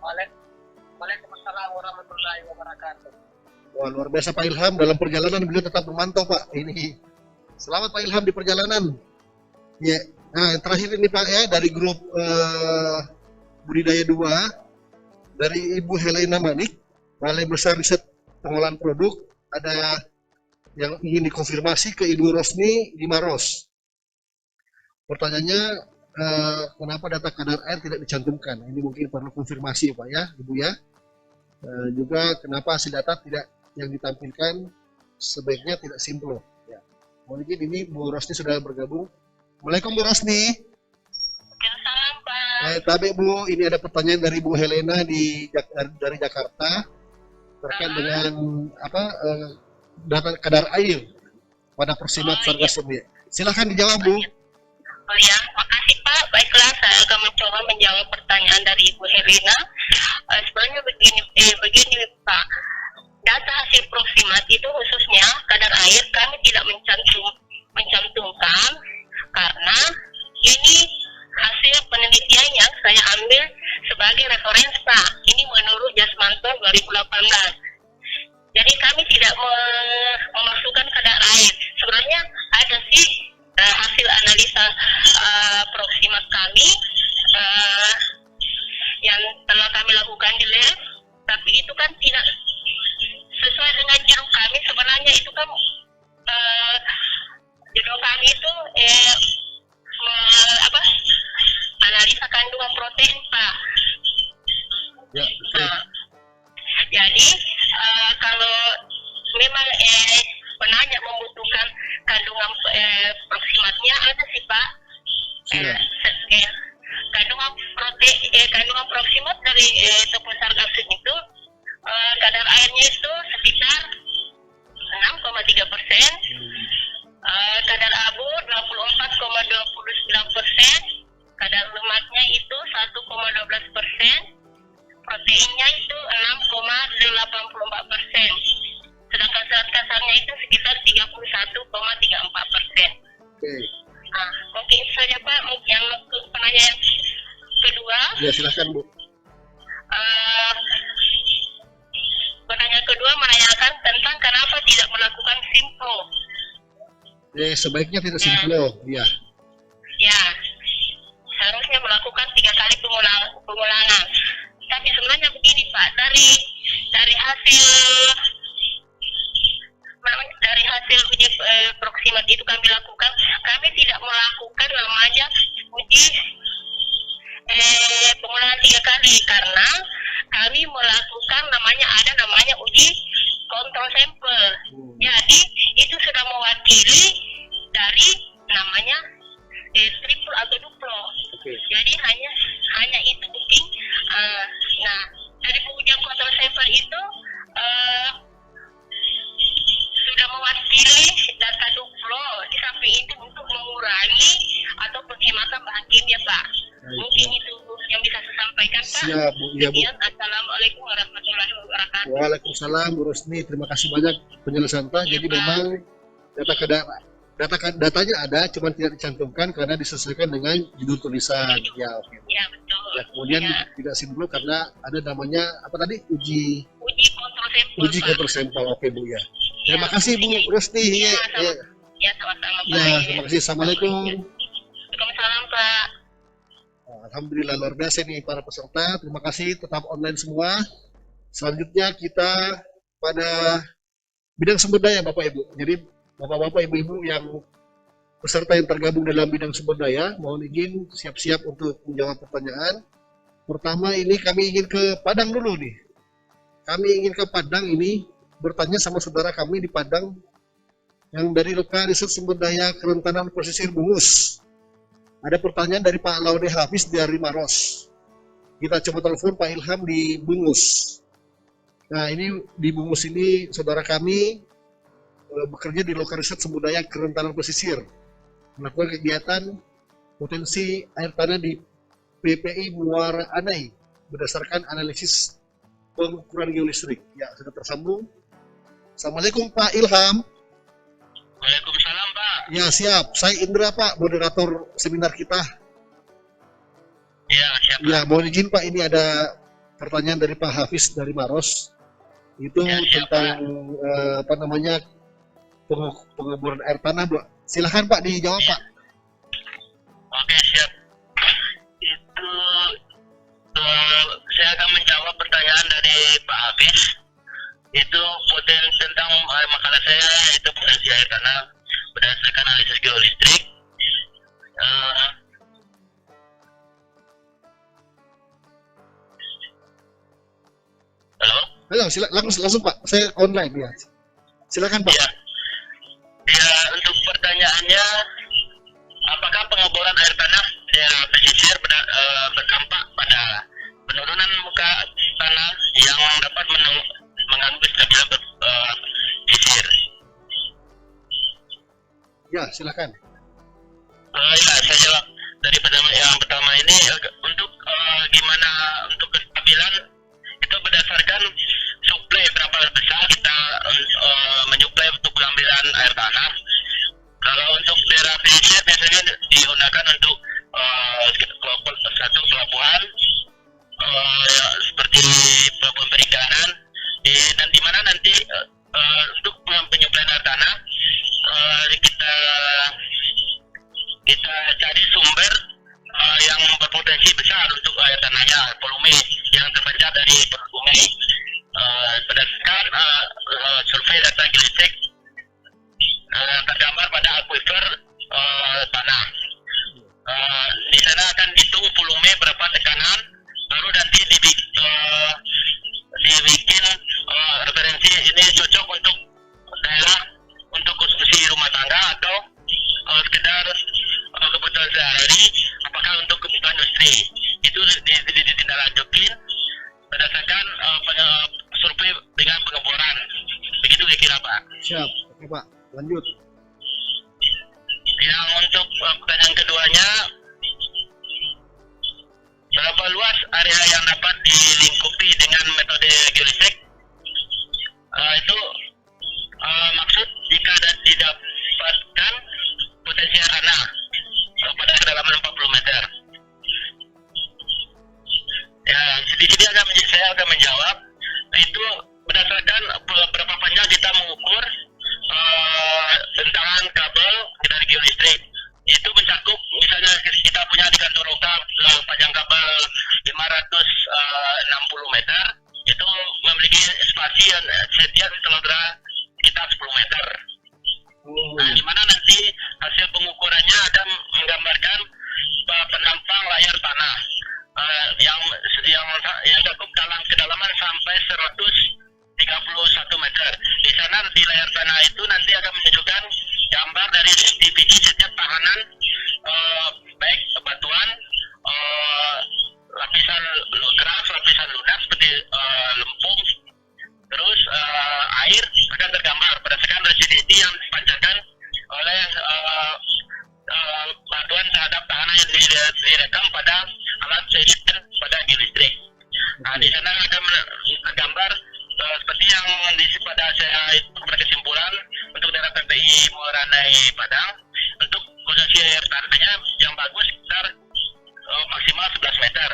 Waalaikumsalam warahmatullahi wabarakatuh. Wah, luar biasa Pak Ilham, dalam perjalanan beliau tetap memantau Pak. Ini selamat Pak Ilham di perjalanan. Ya, nah yang terakhir ini Pak ya, dari grup Budidaya 2 dari Ibu Helena Manik, Balai Besar Riset Pengolahan Produk. Ada yang ingin dikonfirmasi ke Ibu Rosni di Maros. Pertanyaannya, kenapa data kadar air tidak dicantumkan? Ini mungkin perlu konfirmasi Pak ya, Ibu ya. Juga kenapa hasil data tidak yang ditampilkan sebaiknya tidak simpel ya. Mungkin ini Bu Rosni sudah bergabung. Assalamualaikum Bu Rosni. Salam Pak. Tapi Bu, ini ada pertanyaan dari Bu Helena dari Jakarta terkait dengan apa data kadar air pada Persimat Sargasem. Silahkan dijawab Bu. Oh ya, makasih Pak. Baiklah, saya akan mencoba menjawab pertanyaan dari Ibu Helena. Sebenarnya begini Pak. Data hasil Proximat itu khususnya kadar air kami tidak mencantumkan karena ini hasil penelitian yang saya ambil sebagai referensi Pak. Ini menurut Jasmanto 2018. Jadi kami tidak memasukkan kadar air. Sebenarnya ada sih hasil analisa Proximat kami yang telah kami lakukan di lab, tapi itu kan tidak sesuai dengan jadwal kami. Sebenarnya itu kan jadwal kami itu analisa kandungan protein Pak. Ya, Nah, jadi kalau memang penanya membutuhkan kandungan Proximatnya ada sih Pak. Kandungan protein kandungan Proximat dari tepung sargasem itu kadar airnya itu sekitar 6,3%, kadar abu 24,29%, kadar lemaknya itu 1,12%, proteinnya itu 6,84%, sedangkan serat kasarnya itu sekitar 31,34%. oke. Nah, saja Pak, yang penanya yang kedua. Ya silahkan Bu. Penanya kedua menanyakan tentang kenapa tidak melakukan simpro. Sebaiknya tidak simplo. Ya. Ya, harusnya melakukan 3 kali pengulangan. Tapi sebenarnya begini Pak, dari hasil uji proximat itu kami lakukan, kami tidak melakukan namanya uji pengulangan 3 kali karena kami melakukan ada namanya uji kontrol sampel. Jadi itu sudah mewakili dari namanya triple atau duplo. Jadi hanya itu booking. Nah, dari pengujian kontrol sampel itu sudah mewakili data duplo. Di samping itu untuk mengurangi atau penghematan bahan kimia Pak. Mungkin itu yang bisa saya sampaikan Pak. Siap Bu. Ya Bu. Assalamualaikum warahmatullahi wabarakatuh. Waalaikumsalam Bu Rosni. Terima kasih banyak penjelasan Pak. Jadi memang datanya ada, cuma tidak dicantumkan karena disesuaikan dengan judul tulisan. Ya, oke. Ya betul. Ya, kemudian Ya. tidak simpel karena ada namanya apa tadi uji kontrol sampel. Pak. kontrol sampel. Oke Bu ya. Terima Ya, kasih Bu Rosni. Ya, Ya, ya sama-sama Pak. ya, terima kasih. Assalamualaikum. Waalaikumsalam Pak. Alhamdulillah luar biasa nih para peserta. Terima kasih, tetap online semua. Selanjutnya kita pada bidang sumber daya Bapak Ibu. Jadi Bapak-bapak Ibu-ibu yang peserta yang tergabung dalam bidang sumber daya, mohon izin siap-siap untuk menjawab pertanyaan. Pertama ini kami ingin ke Padang dulu nih. Kami ingin ke Padang ini bertanya sama saudara kami di Padang yang dari Lokal Riset Sumber Daya Kerentanan Pesisir Bungus. Ada pertanyaan dari Pak Laude Hafiz dari Maros. Kita coba telepon Pak Ilham di Bungus. Nah ini di Bungus ini saudara kami bekerja di Lokal Riset Sumber Daya Kerentanan Pesisir, melakukan kegiatan potensi air tanah di PPI Muara Anai berdasarkan analisis pengukuran geolistrik. Ya, sudah tersambung. Assalamualaikum Pak Ilham. Waalaikumsalam Pak. Ya, siap. Saya Indra Pak, moderator seminar kita. Ya, siap. Ya, mohon izin Pak, ini ada pertanyaan dari Pak Hafiz dari Maros. Itu Ya, siap, tentang apa namanya pengeboran air tanah, Bu. Silahkan Pak dijawab Pak. Oke, siap. Itu saya akan menjawab pertanyaan dari Pak Hafiz. Itu tentang makalah saya itu potensi air tanah berdasarkan analisis geolistrik. Halo? Halo, langsung Pak. Saya online ya. Silakan Pak. Ya. Ya, untuk pertanyaannya, apakah pengeboran air tanah di daerah pesisir berdampak pada penurunan muka tanah yang dapat mengganggu kestabilan pesisir? Ya, silakan. Ya, saya jawab. Dari yang pertama ini, untuk gimana untuk kestabilan itu berdasarkan suplai berapa besar kita menyuplai untuk pengambilan air tanah. Kalau untuk daerah pesisir biasanya digunakan untuk satu pelabuhan ya, seperti pelabuhan perikanan dan di mana nanti untuk penyuplaian air tanah kita cari sumber yang berpotensi besar untuk air tanahnya, volume yang terpancar dari perut bumi. Berdasarkan survei data geolistrik tergambar pada aquifer tanah. Di sana akan dihitung volume berapa tekanan, baru nanti dibikin referensi ini cocok untuk daerah untuk konsumsi rumah tangga atau sekedar kebutuhan sehari-hari, apakah untuk kebutuhan industri. Itu ditindaklanjutin berdasarkan survei dengan pengeboran. Begitu kira-kira Pak. Siap. Oke Pak, lanjut. Yang untuk pertanyaan keduanya, berapa luas area yang dapat dilingkupi dengan metode geolistrik? Itu maksud jika didapatkan potensi air tanah pada kedalaman spasi yang setia di samudra sekitar 10 meter. Nah, di mana nanti hasil pengukurannya akan menggambarkan penampang layar tanah yang cukup kedalaman sampai 131 meter. Di sana di layar tanah itu nanti akan menunjukkan gambar dari CCTV setiap tahanan, baik batuan, lapisan keras, lapisan lunak seperti lempung, terus air akan tergambar berdasarkan dari CCTV yang dipancarkan oleh bantuan terhadap tahanan yang direkam pada alat sedimen pada geolistrik. Nah, di sana akan tergambar seperti yang pada saya berkesimpulan untuk daerah PPI Muaranai Padang, untuk posisi air tanahnya yang bagus sekitar maksimal 11 meter.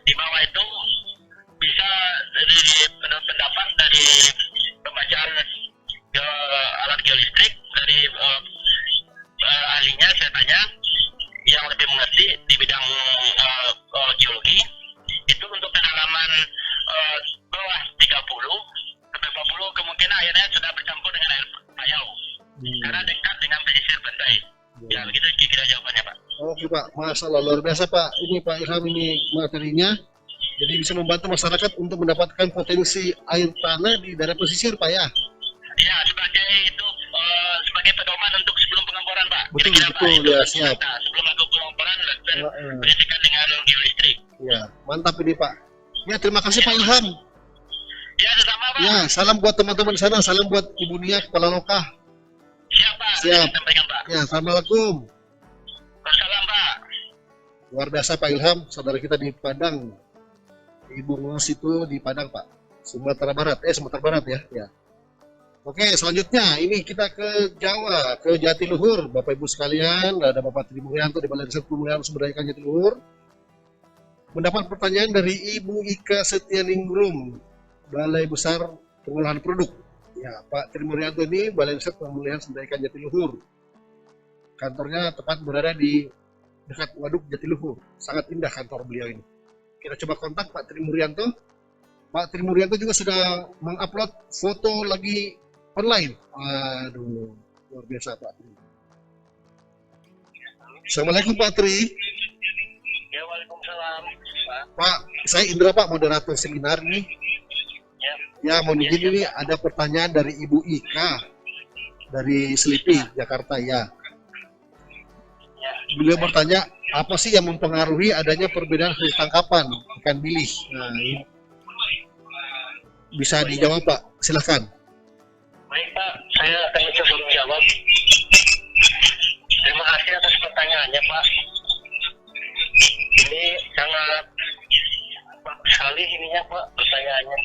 Di bawah itu bisa dari pendapat dari pembacaan alat geolistrik dari ahlinya, saya tanya yang lebih mengerti di bidang geologi, itu untuk kedalaman bawah 30 sampai 40 kemungkinan airnya sudah bercampur dengan air payau karena dekat dengan pesisir pantai. Ya, begitu kira-kira jawabannya, Pak. Oke Pak, masalah luar biasa Pak. Ini Pak Ilham ini materinya, jadi bisa membantu masyarakat untuk mendapatkan potensi air tanah di daerah pesisir Pak ya. Ya, sebagai itu sebagai pedoman untuk sebelum pengeboran, Pak. Betul, Kira-kira, betul, Pak, ya, itu siap. kita sebelum lakukan pengeboran dan berdasarkan dengan geolistrik. Ya, mantap ini Pak. Ya, terima kasih Pak Ilham. Ya, sama, Pak. Ya, salam buat teman-teman di sana, salam buat Ibu Nia Kepala Lokah. Siap, Pak. Siap. Sampaikan, Pak. Ya, assalamualaikum. Wassalam, Pak. Luar biasa Pak Ilham, saudara kita di Padang. Ibu Ngus itu di Padang Pak, Sumatera Barat. Sumatera Barat ya. Ya. Oke, selanjutnya ini kita ke Jawa, ke Jatiluhur. Bapak Ibu sekalian, ada Bapak Tri Mulyanto di Balai Riset Pemeliharaan Sumber Daya Ikan Jatiluhur. Mendapat pertanyaan dari Ibu Ika Setianingrum, Balai Besar Pengolahan Produk. Ya, Pak Tri Mulyanto ini Balai Riset Pemeliharaan Sumber Daya Ikan Jatiluhur. Kantornya tepat berada di dekat Waduk Jatiluhur. Sangat indah kantor beliau ini. Kita coba kontak Pak Tri Mulyanto. Pak Tri Mulyanto juga sudah mengupload foto lagi online. Aduh, luar biasa Pak Tri. Assalamualaikum Pak Tri. Ya, waalaikumsalam, Pak. Pak, saya Indra Pak, moderator seminar nih. Ya, mohon izin ini ada pertanyaan dari Ibu Ika dari Selipi, Jakarta ya. Beliau bertanya, apa sih yang mempengaruhi adanya perbedaan hasil tangkapan ikan bilih? Nah, ini bisa dijawab Pak, silahkan. Baik, Pak, saya akan mencoba menjawab. Terima kasih atas pertanyaannya, Pak. Ini sangat bagus sekali ininya, Pak, pertanyaannya.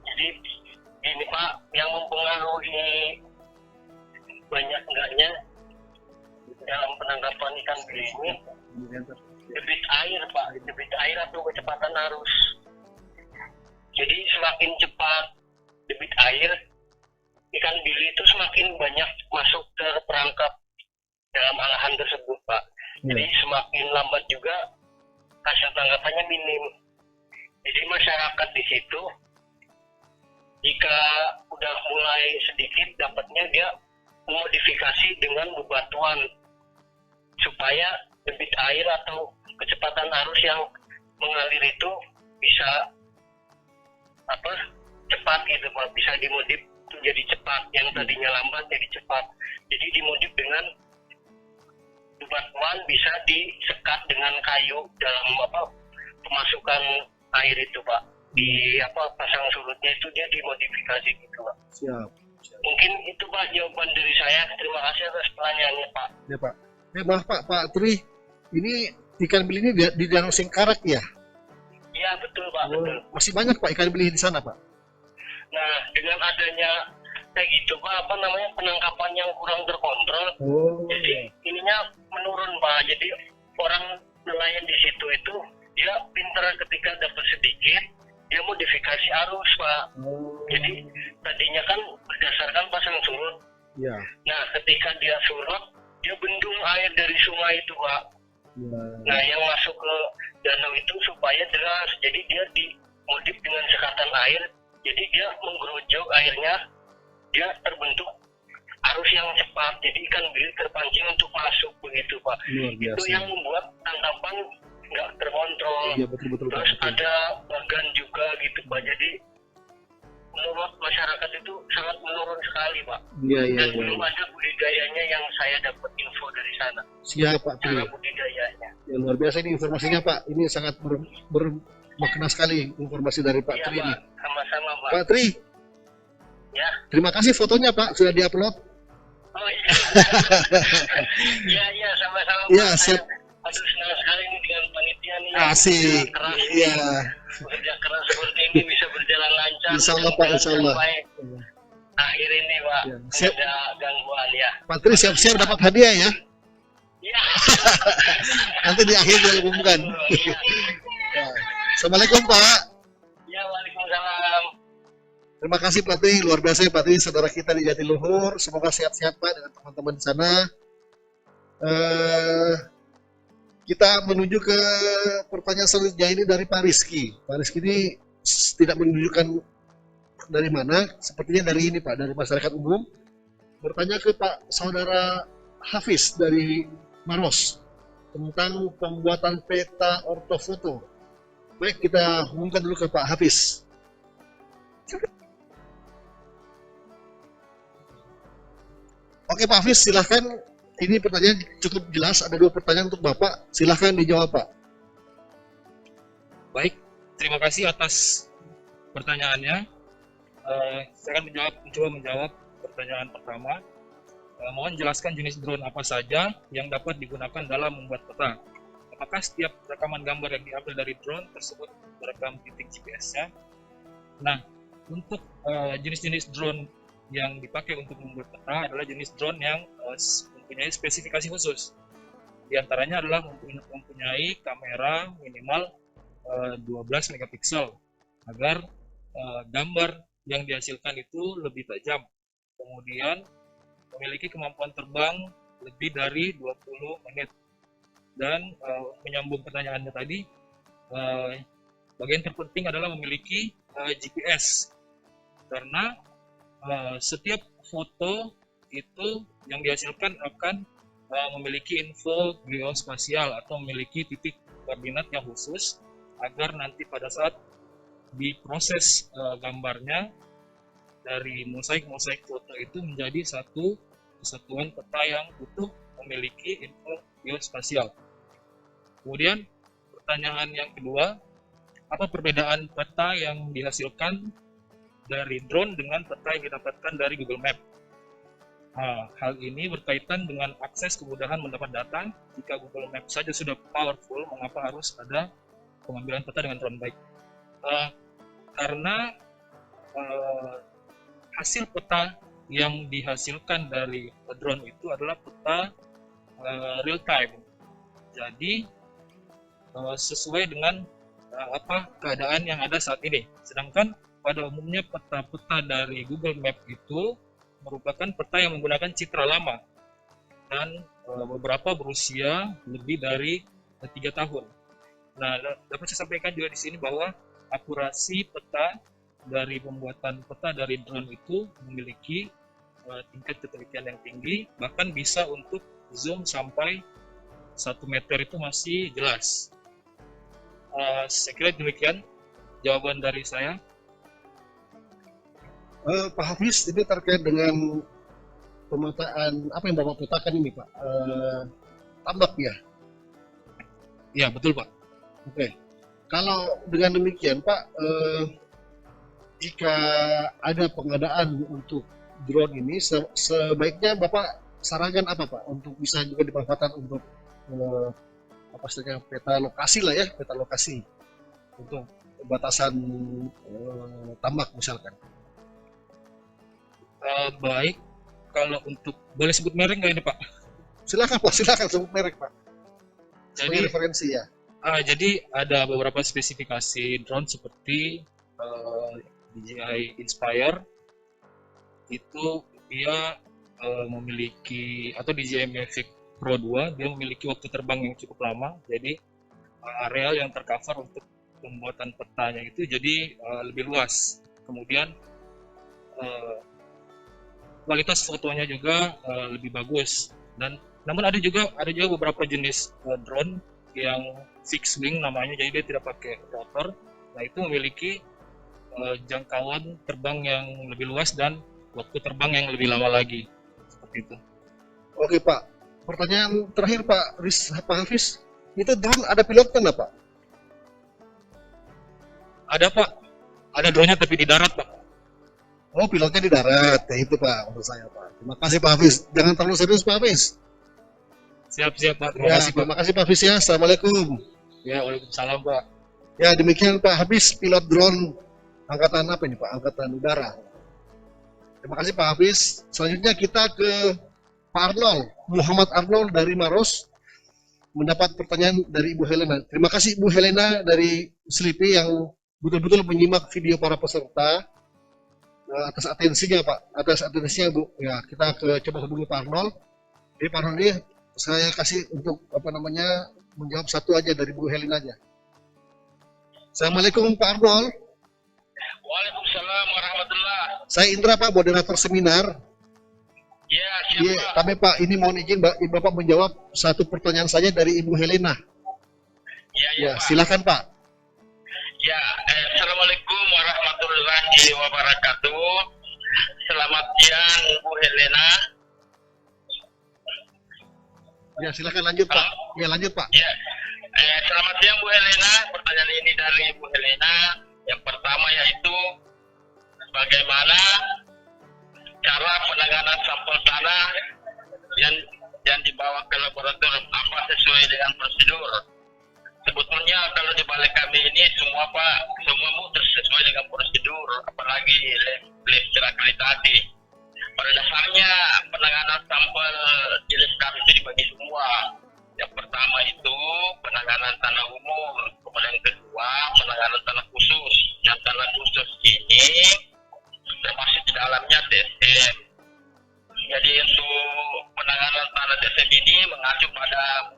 Jadi ini, Pak, yang mempengaruhi banyak enggaknya dalam penangkapan ikan bilih ini debit air, Pak, debit air atau kecepatan arus. Jadi semakin cepat debit air, ikan bilih itu semakin banyak masuk ke perangkap dalam alahan tersebut, Pak. Jadi semakin lambat juga hasil tangkapannya minim. Jadi masyarakat di situ, jika udah mulai sedikit dapatnya, dia memodifikasi dengan bebatuan supaya debit air atau kecepatan arus yang mengalir itu bisa cepat gitu Pak, bisa dimodif menjadi cepat, yang tadinya lambat jadi cepat. Jadi dimodif dengan bebatuan, bisa disekat dengan kayu dalam pemasukan air itu Pak. Di pasang surutnya itu dia dimodifikasi gitu Pak. Siap. Mungkin itu Pak jawaban dari saya. Terima kasih atas pertanyaannya Pak. Ya Pak. Maaf Pak Tri, ini ikan bilih ini di Danau Singkarak ya? Iya betul Pak, betul. Masih banyak Pak ikan bilih di sana Pak? Nah, dengan adanya kayak gitu Pak, penangkapan yang kurang terkontrol, jadi ininya menurun Pak. Jadi orang nelayan di situ itu dia pintar ketika dapat sedikit, dia modifikasi arus Pak. Jadi tadinya kan berdasarkan pasang surut. Ya. Nah, ketika dia surut, dia bendung air dari sungai itu Pak. Ya. Nah, yang masuk ke danau itu supaya deras. Jadi dia dimodif dengan sekatan air Jadi dia menggerojok, akhirnya dia terbentuk arus yang cepat, jadi ikan bilik terpancing untuk masuk begitu Pak. Luar Itu biasa. yang membuat tangkapan nggak terkontrol. Iya betul Terus Pak. ada bagan juga gitu Pak. Jadi menurut masyarakat itu sangat menurun sekali Pak. Iya. Dan belum ada budidayanya yang saya dapat info dari sana. Siap Pak Tri. Cara budidayanya. Ya, luar biasa ini informasinya Pak. Ini sangat bermakna sekali informasi dari Pak Iya Tri ini. Pak, sama-sama Pak. Pak Tri, Ya. terima kasih fotonya Pak sudah diupload. Oh iya. Iya, sama-sama Pak. Iya, siap. Aduh, senang sekali ini dengan panitia nih. Asik. Keras. Iya. Bekerja keras seperti ini bisa berjalan lancar. Insya Allah, Pak, insya Allah. Sampai akhir ini Pak. Ya, Tidak siap. ada gangguan ya. Pak Tri siap-siap dapat hadiah ya. Iya. Nanti di akhir dia umumkan. Iya. Ya. Assalamualaikum Pak. Ya, waalaikumsalam. Terima kasih Pak Tri, luar biasa ya Pak Tri, saudara kita di Jatiluhur. Semoga sehat-sehat Pak dengan teman-teman di sana. Kita menuju ke pertanyaan selanjutnya ini dari Pak Rizky. Pak Rizky ini tidak menunjukkan dari mana, sepertinya dari ini Pak, dari masyarakat umum. Bertanya ke Pak Saudara Hafiz dari Maros tentang pembuatan peta ortofoto. Baik, kita hubungkan dulu ke Pak Hafiz. Oke Pak Hafiz, silahkan. Ini pertanyaan cukup jelas, ada 2 pertanyaan untuk Bapak. Silahkan dijawab Pak. Baik, terima kasih atas pertanyaannya. Saya akan mencoba menjawab pertanyaan pertama. Mohon jelaskan jenis drone apa saja yang dapat digunakan dalam membuat peta. Apakah setiap rekaman gambar yang diambil dari drone tersebut merekam titik GPS-nya? Nah, untuk jenis-jenis drone yang dipakai untuk membuat peta adalah jenis drone yang mempunyai spesifikasi khusus. Di antaranya adalah mempunyai kamera minimal 12 megapiksel agar gambar yang dihasilkan itu lebih tajam. Kemudian memiliki kemampuan terbang lebih dari 20 menit. Dan menyambung pertanyaannya tadi, bagian terpenting adalah memiliki GPS. Karena setiap foto itu yang dihasilkan akan memiliki info geospasial atau memiliki titik koordinat yang khusus agar nanti pada saat diproses gambarnya dari mosaik foto itu menjadi satu kesatuan peta yang utuh memiliki info geospasial. Kemudian pertanyaan yang kedua, apa perbedaan peta yang dihasilkan dari drone dengan peta yang didapatkan dari Google Map? Hal ini berkaitan dengan akses kemudahan mendapat data. Jika Google Map saja sudah powerful, mengapa harus ada pengambilan peta dengan drone baik? Karena hasil peta yang dihasilkan dari drone itu adalah peta real time. Jadi sesuai dengan apa keadaan yang ada saat ini. Sedangkan pada umumnya peta-peta dari Google Map itu merupakan peta yang menggunakan citra lama dan beberapa berusia lebih dari 3 tahun. Nah, dapat saya sampaikan juga di sini bahwa akurasi peta dari pembuatan peta dari drone itu memiliki tingkat ketelitian yang tinggi, bahkan bisa untuk zoom sampai 1 meter itu masih jelas. Saya kira demikian jawaban dari saya. Pak Hafiz, ini terkait dengan pemetaan apa yang Bapak petakan ini Pak, tambak ya? Ya, betul Pak. Oke. Kalau dengan demikian Pak, jika ada pengadaan untuk drone ini, sebaiknya Bapak sarankan apa Pak untuk bisa juga dimanfaatkan untuk apa istilahnya peta lokasi lah ya, peta lokasi untuk batasan tambak misalkan. Baik, kalau untuk boleh sebut merek nggak ini Pak? Silakan Pak, silakan sebut merek Pak. Jadi sebagai referensi ya. Jadi ada beberapa spesifikasi drone seperti DJI Inspire, itu dia memiliki, atau DJI Mavic Pro 2, dia memiliki waktu terbang yang cukup lama, jadi areal yang tercover untuk pembuatan petanya itu jadi lebih luas. kemudian kualitas fotonya juga lebih bagus. Dan namun ada juga beberapa jenis drone yang fixed wing namanya, jadi dia tidak pakai rotor. Nah, itu memiliki jangkauan terbang yang lebih luas dan waktu terbang yang lebih lama lagi, seperti itu. Oke Pak, pertanyaan terakhir Pak Hafiz, itu drone ada pilotnya nggak Pak? Ada Pak, ada drone-nya tapi di darat Pak. Oh, pilotnya di darat, ya itu Pak menurut saya Pak. Terima kasih Pak Hafiz, jangan terlalu serius Pak Hafiz. Siap Pak, Ya, terima kasih Pak Hafiz ya, Assalamualaikum. Ya, waalaikumsalam Pak. Ya, demikian Pak Hafiz, pilot drone angkatan apa ini Pak? Angkatan udara. Terima kasih Pak Hafiz. Selanjutnya kita ke Pak Arnold, Muhammad Arnold dari Maros, mendapat pertanyaan dari Ibu Helena. Terima kasih Ibu Helena dari Selipi yang betul-betul menyimak video para peserta. Atas atensinya Pak, atas atensinya Bu. Ya, kita coba hubungi Pak Arnold. Jadi Pak Arnold ini saya kasih untuk menjawab satu aja dari Bu Helena aja. Assalamualaikum Pak Arnold. Waalaikumsalam warahmatullah. Saya Indra Pak, moderator seminar. Ya, Iya, tapi Pak, ini mohon izin Bapak menjawab satu pertanyaan saja dari Ibu Helena. Ya, Pak. silakan Pak. Ya, assalamualaikum warahmatullahi wabarakatuh. Selamat siang Bu Helena. Ya, silakan lanjut Pak. Ya, lanjut Pak. Ya, selamat siang Bu Helena. Pertanyaan ini dari Bu Helena. Yang pertama yaitu bagaimana cara penanganan sampel tanah yang dibawa ke laboratorium, apa sesuai dengan prosedur? Sebetulnya kalau di balai kami ini semua sesuai dengan prosedur, apalagi lab terakreditasi. Pada dasarnya penanganan sampel di lab kami itu dibagi semua. Yang pertama itu penanganan tanah umum, kemudian yang kedua penanganan tanah khusus. Yang tanah khusus ini termasuk di dalamnya TSM. Jadi untuk penanganan tanah TSM ini mengacu pada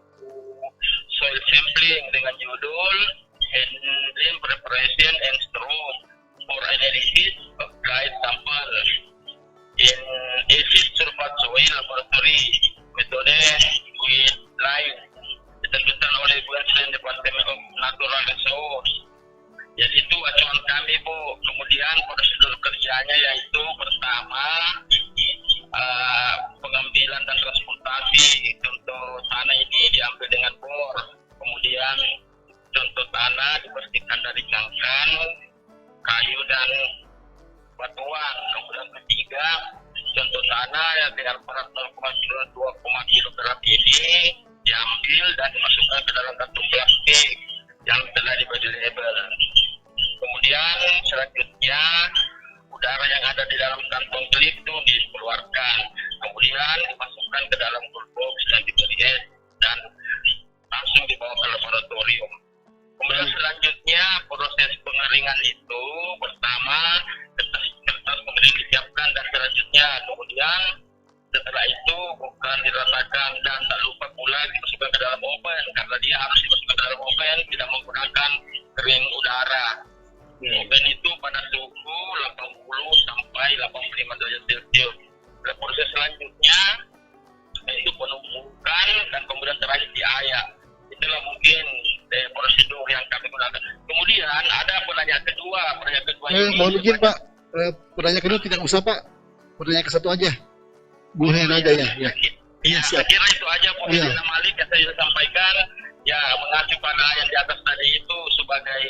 soil sampling dengan judul Handling Preparation and Storage for Analysis of Dried Sample in Acid Sulfate Soil Laboratory, metode with live, diterbitkan oleh Queensland Department of Natural Resources. Jadi itu acuan kami Bu. Kemudian prosedur kerjanya yaitu pertama pengambilan dan transportasi. Contoh tanah ini diambil dengan bor, kemudian contoh tanah dibersihkan dari cangkang, kayu dan batuan. Kemudian ketiga, contoh tanah yang dengan berat 0,2 kg ini diambil dan dimasukkan ke dalam kantung plastik yang telah diberi label. Kemudian selanjutnya udara yang ada di dalam kantong klip itu dikeluarkan, kemudian dimasukkan ke dalam cool box yang diberi es dan langsung dibawa ke laboratorium. Kemudian selanjutnya proses pengeringan itu pertama kertas pengering disiapkan dan selanjutnya kemudian setelah itu bukan diratakan dan tak lupa pula dimasukkan ke dalam oven karena dia harus dimasukkan ke dalam oven, tidak menggunakan kering udara. Oven itu pada suhu 80 sampai 85 derajat Celcius. Dan proses selanjutnya itu penumpukan dan kemudian terakhir diayak. Itulah mungkin prosedur yang kami gunakan. Kemudian ada pertanyaan kedua. Mohon izin Pak, pertanyaan kedua tidak usah Pak. Pertanyaan ke satu aja. Bu Helena aja ya. Iya, saya kira itu aja Bu Helena Malik yang saya sampaikan. Ya, mengacu pada yang di atas tadi itu sebagai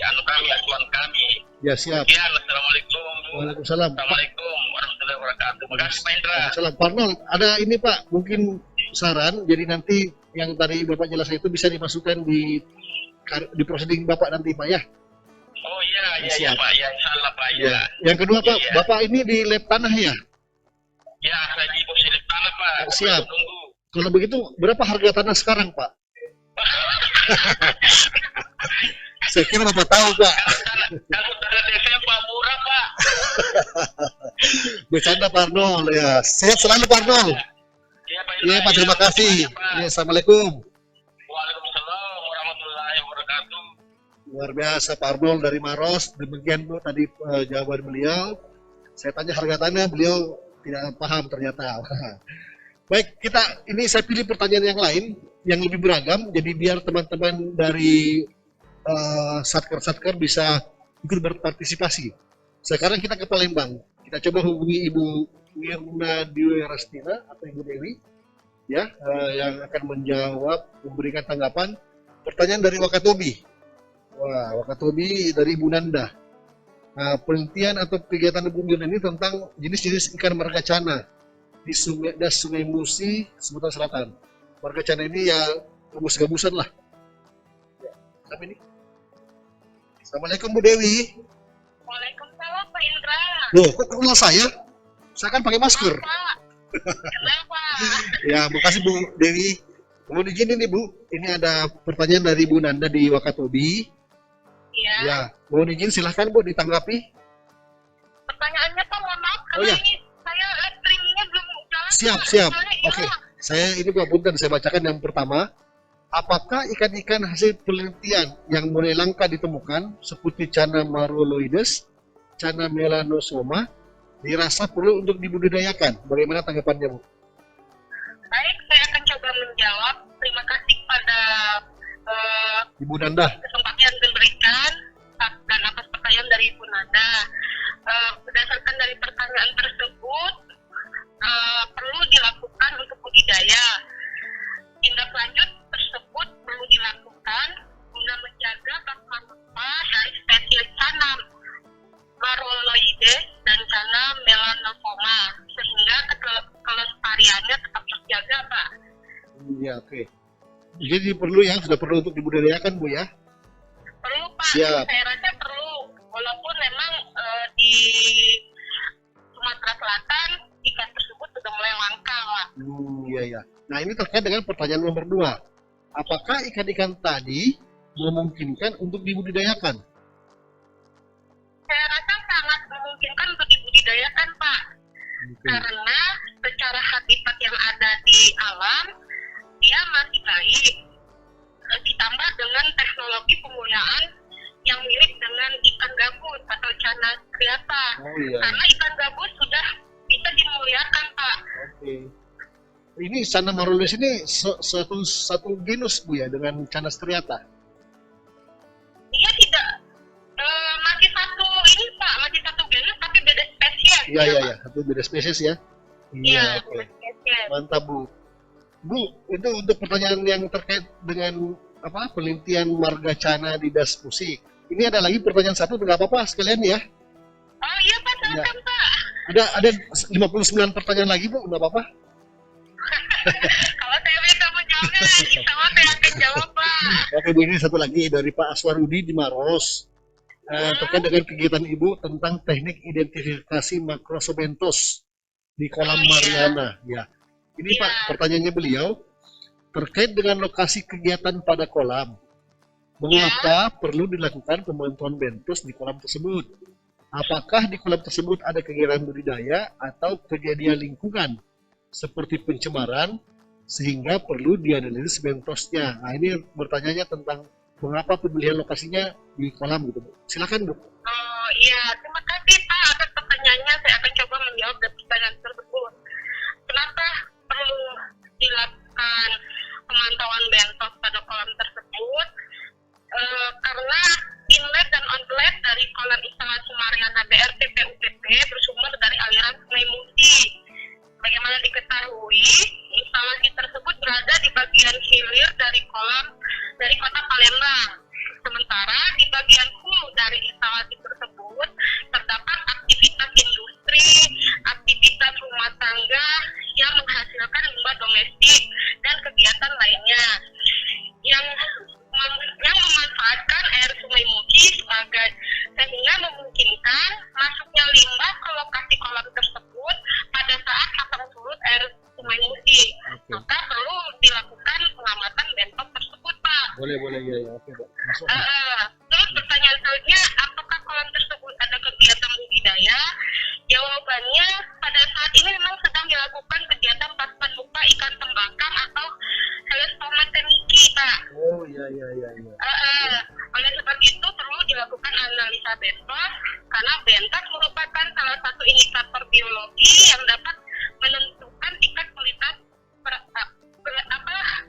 acuan kami. Ya, siap. Sekian, Assalamualaikum. Waalaikumsalam. Assalamualaikum warahmatullahi wabarakatuh. Terima kasih Pak Indra. Waalaikumsalam. Pak Arnold, ada ini Pak, mungkin saran, jadi nanti yang tadi Bapak jelaskan itu bisa dimasukkan di prosedur Bapak nanti Pak ya. Oh iya Pak, ya insyaallah Pak ya. Yang kedua Pak, Iya. Bapak ini di lab tanah ya? Ya, saya di posisi tanah Pak. Siap. Tunggu. Kalau begitu berapa harga tanah sekarang Pak? Saya kira Bapak tahu Pak. Kalau tanah DSM Pak murah Pak. Bercanda Pak Arnold ya. Sehat selalu Pak Arnold. Iya Pak. Iya Pak, terima kasih. Pak. Ya, Assalamualaikum. Waalaikumsalam warahmatullahi wabarakatuh. Luar biasa Pak Arnold dari Maros. Demikian Bu tadi jawaban beliau. Saya tanya harga tanah, beliau tidak paham ternyata. Baik, saya pilih pertanyaan yang lain yang lebih beragam, jadi biar teman-teman dari satker-satker bisa ikut berpartisipasi. Sekarang kita ke Palembang. Kita coba hubungi Ibu Mirna Dwi Rastina atau Ibu Dewi, ya, yang akan memberikan tanggapan. Pertanyaan dari Wakatobi. Wah, Wakatobi dari Ibu Nanda. Penelitian atau kegiatan Ibu Mirna ini tentang jenis-jenis ikan margacana di Sungai Musi, Sumatera Selatan. Margacana ini ya gabus-gabusan lah. Ya, siapa ini? Assalamualaikum Bu Dewi. Waalaikumsalam Pak Indra. Loh, kok kenal saya? Saya kan pakai masker. Pak. Kenapa? Ya, makasih Bu Dewi. Mohon izin ini Bu, ini ada pertanyaan dari Bu Nanda di Wakatobi. Iya. Ya, mohon izin silahkan Bu ditanggapi. Pertanyaannya Pak, mohon maaf Oh, karena ya. ini saya live streamingnya belum jalan. Siap. Soalnya Oke, hilang. saya ini Bu Punten, saya bacakan yang pertama. Apakah ikan-ikan hasil penelitian yang mulai langka ditemukan seperti Channa maroloides, Channa melanosoma dirasa perlu untuk dibudidayakan? Bagaimana tanggapannya Bu? Baik, saya akan coba menjawab. Terima kasih pada Ibu Nanda. kesempatan yang diberikan dan atas pertanyaan dari Ibu Nanda. Berdasarkan dari pertanyaan tersebut, perlu dilakukan untuk budidaya. Tindak lanjut tersebut perlu dilakukan guna menjaga bakal-bakal dari spesies Channa maroloides dan Channa melanosoma sehingga kelestariannya tetap terjaga, Pak. Iya, oke. Jadi sudah perlu untuk dibudidayakan Bu ya? Perlu, Pak. Siap. Saya rasa perlu. Walaupun memang di Sumatera Selatan ikan tersebut sudah mulai langka, Pak. Iya. Nah, ini terkait dengan pertanyaan nomor 2. Apakah ikan-ikan tadi memungkinkan untuk dibudidayakan? Saya rasa sangat memungkinkan untuk dibudidayakan, Pak. Oke. Karena secara habitat yang ada di alam, dia masih baik. Ditambah dengan teknologi pemuliaan yang mirip dengan ikan gabus atau Channa striata. Oh iya. Karena ikan gabus sudah bisa dimuliakan, Pak. Oke. Ini Channa maroloides ini satu genus Bu ya dengan Channa striata. Dia tidak masih satu ini, Pak, masih satu genus tapi beda spesies. Iya. Satu beda spesies ya. Iya, Oke. beda spesies. Mantap Bu. Bu, itu untuk pertanyaan yang terkait dengan penelitian margacana di Das Musi. Ini ada lagi pertanyaan satu, nggak apa-apa sekalian ya. Oh iya, Pak, silakan, Pak. Ada 59 pertanyaan lagi Bu, nggak apa-apa. Kalau saya bisa menjawabnya, insya Allah saya akan jawab, Pak. Oke Bu, ini satu lagi dari Pak Aswarudi di Maros. Terkait dengan kegiatan Ibu tentang teknik identifikasi makrosobentos di kolam Mariana. Ya. Ini Pak, pertanyaannya beliau terkait dengan lokasi kegiatan pada kolam. Mengapa perlu dilakukan pemantauan bentos di kolam tersebut? Apakah di kolam tersebut ada kegiatan budidaya atau kejadian lingkungan seperti pencemaran sehingga perlu dianalisis bentosnya? Nah, ini bertanyanya tentang mengapa pemilihan lokasinya di kolam gitu, Bu. Silakan Bu. Oh iya, terima kasih Pak atas pertanyaannya. Saya akan coba menjawab dari pertanyaan tersebut. Kenapa perlu dilakukan pemantauan bentos pada kolam tersebut? Karena inlet dan outlet dari kolam instalasi Mariana BRT PUPP bersumber dari aliran Sungai Musi. Bagaimana diketahui, instalasi tersebut berada di bagian hilir dari kota Palembang. Sementara di bagian hulu dari instalasi tersebut terdapat aktivitas industri, aktivitas rumah tangga yang menghasilkan limbah domestik dan kegiatan lainnya yang memanfaatkan air Sungai Musi sehingga memungkinkan masuknya limbah ke lokasi kolam tersebut pada saat pasang surut air Sungai Musi. Maka perlu dilakukan pengamatan bentos tersebut, Pak. Boleh ya. Oke, Bu. Masuk. Terus pertanyaan selanjutnya, apakah kolam tersebut ada kegiatan budidaya? Jawabannya, pada saat ini memang sedang dilakukan kegiatan paspaduka ikan tembakau atau Heliosperma temiki, Pak. Oh iya. Oleh sebab itu, satu indikator biologi yang dapat menentukan tingkat kualitas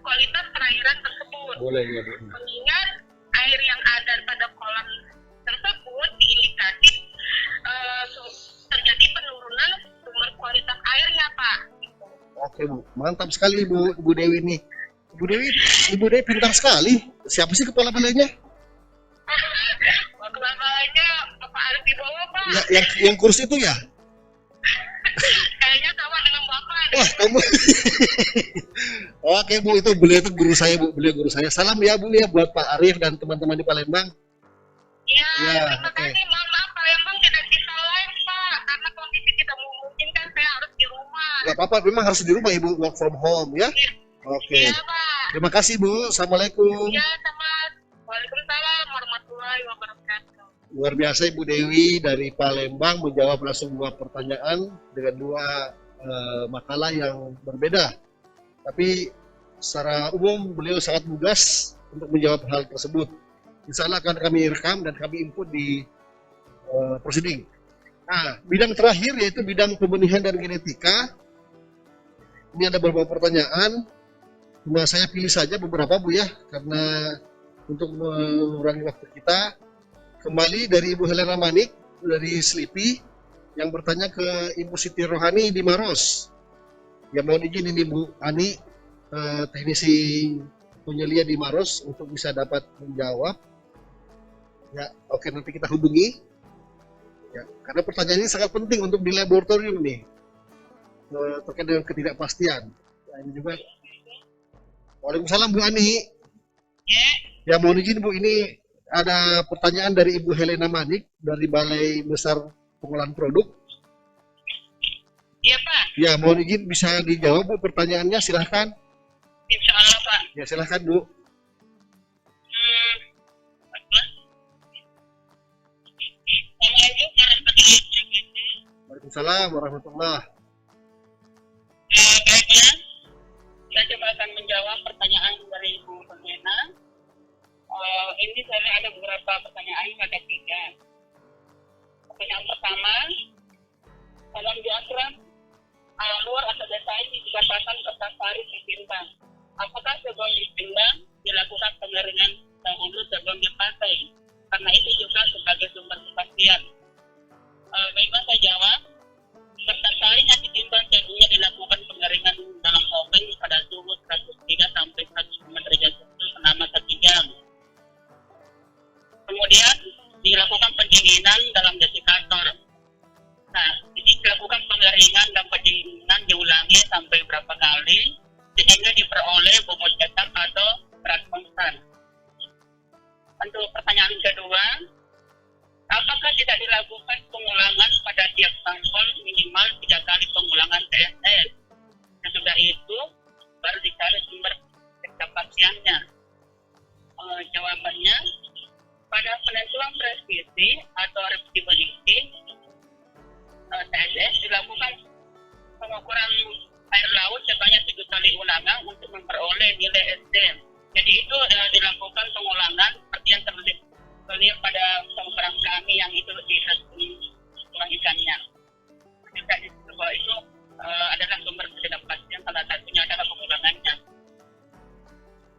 kualitas perairan tersebut. Boleh ya Bu. Mengingat air yang ada pada kolam tersebut diindikasi terjadi penurunan sumber kualitas airnya, Pak. Oke Bu, mantap sekali Bu, Ibu Dewi nih. Ibu Dewi pintar sekali. Siapa sih kepala balainya? Kepalanya Bapak Arif di bawah, Pak. Ya, yang kursi itu ya? Kayaknya sama dengan Bapak. Wah, kamu. Oke Bu, itu beliau itu guru saya Bu, beliau guru saya. Salam ya Bu ya buat Pak Arif dan teman-teman di Palembang. Ya, Ya, terima oke. kasih. Mohon maaf Palembang tidak bisa live, Pak, karena kondisi tidak memungkinkan. Saya harus di rumah. Gak apa-apa, memang harus di rumah Ibu, work from home ya. Oke. Iya, Pak. Terima kasih Bu, Assalamualaikum. Ya, sama. Waalaikumsalam warahmatullahi wabarakatuh. Luar biasa Ibu Dewi dari Palembang menjawab langsung dua pertanyaan dengan dua makalah yang berbeda. Tapi secara umum beliau sangat lugas untuk menjawab hal tersebut. Insya Allah akan kami rekam dan kami input di proceeding. Nah, bidang terakhir yaitu bidang pembenihan dan genetika. Ini ada beberapa pertanyaan. Cuma saya pilih saja beberapa Bu ya, karena untuk mengurangi waktu kita. Kembali dari Ibu Helena Manik dari Slipi yang bertanya ke Ibu Siti Rohani di Maros. Ya mohon izin ini Bu Ani, teknisi penyelia di Maros untuk bisa dapat menjawab. Ya, oke nanti kita hubungi. Ya, karena pertanyaan ini sangat penting untuk di laboratorium nih terkait dengan ketidakpastian. Ya, ini juga. Waalaikumsalam Bu Ani. Ya mohon izin Bu, ini ada pertanyaan dari Ibu Helena Manik dari Balai Besar Pengolahan Produk. Iya, Pak. Ya mohon izin bisa dijawab Bu pertanyaannya, silahkan. Insya Allah, Pak. Ya silahkan Bu. Waalaikumsalam warahmatullahi. Baiknya, saya coba akan menjawab pertanyaan dari Ibu Helena. Ini saya ada beberapa pertanyaan, ada 3. Pertanyaan pertama, dalam diagram alur atau desa ini dikatakan kertasari ditimbang. Apakah sebelum ditimbang dilakukan pengeringan dahulu sebelum dipakai? Karena itu juga sebagai sumber kepastian. Baiklah saya jawab. Kertasari yang ditimbang sebelumnya dilakukan pengeringan dalam oven pada suhu 103 sampai 105 derajat Celcius selama 1 jam. Kemudian dilakukan pendinginan dalam desikator. Nah, ini dilakukan pengeringan dan pendinginan diulangi sampai berapa kali sehingga diperoleh bobot cetak atau berat konstan. Untuk pertanyaan kedua, apakah tidak dilakukan pengulangan pada tiap sampel minimal 3 kali pengulangan TSS? Sesudah itu baru dicari sumber kepastiannya. Jawabannya, pada penentuan preskripsi atau repeatability TSS dilakukan pengukuran air laut sebanyak 7 kali ulangan untuk memperoleh nilai SD. Jadi itu dilakukan pengulangan seperti yang terlihat pada pengukuran kami yang itu di tulang ikannya. Juga di bahwa itu adalah sumber ketidakpastian, salah satunya adalah pengulangannya.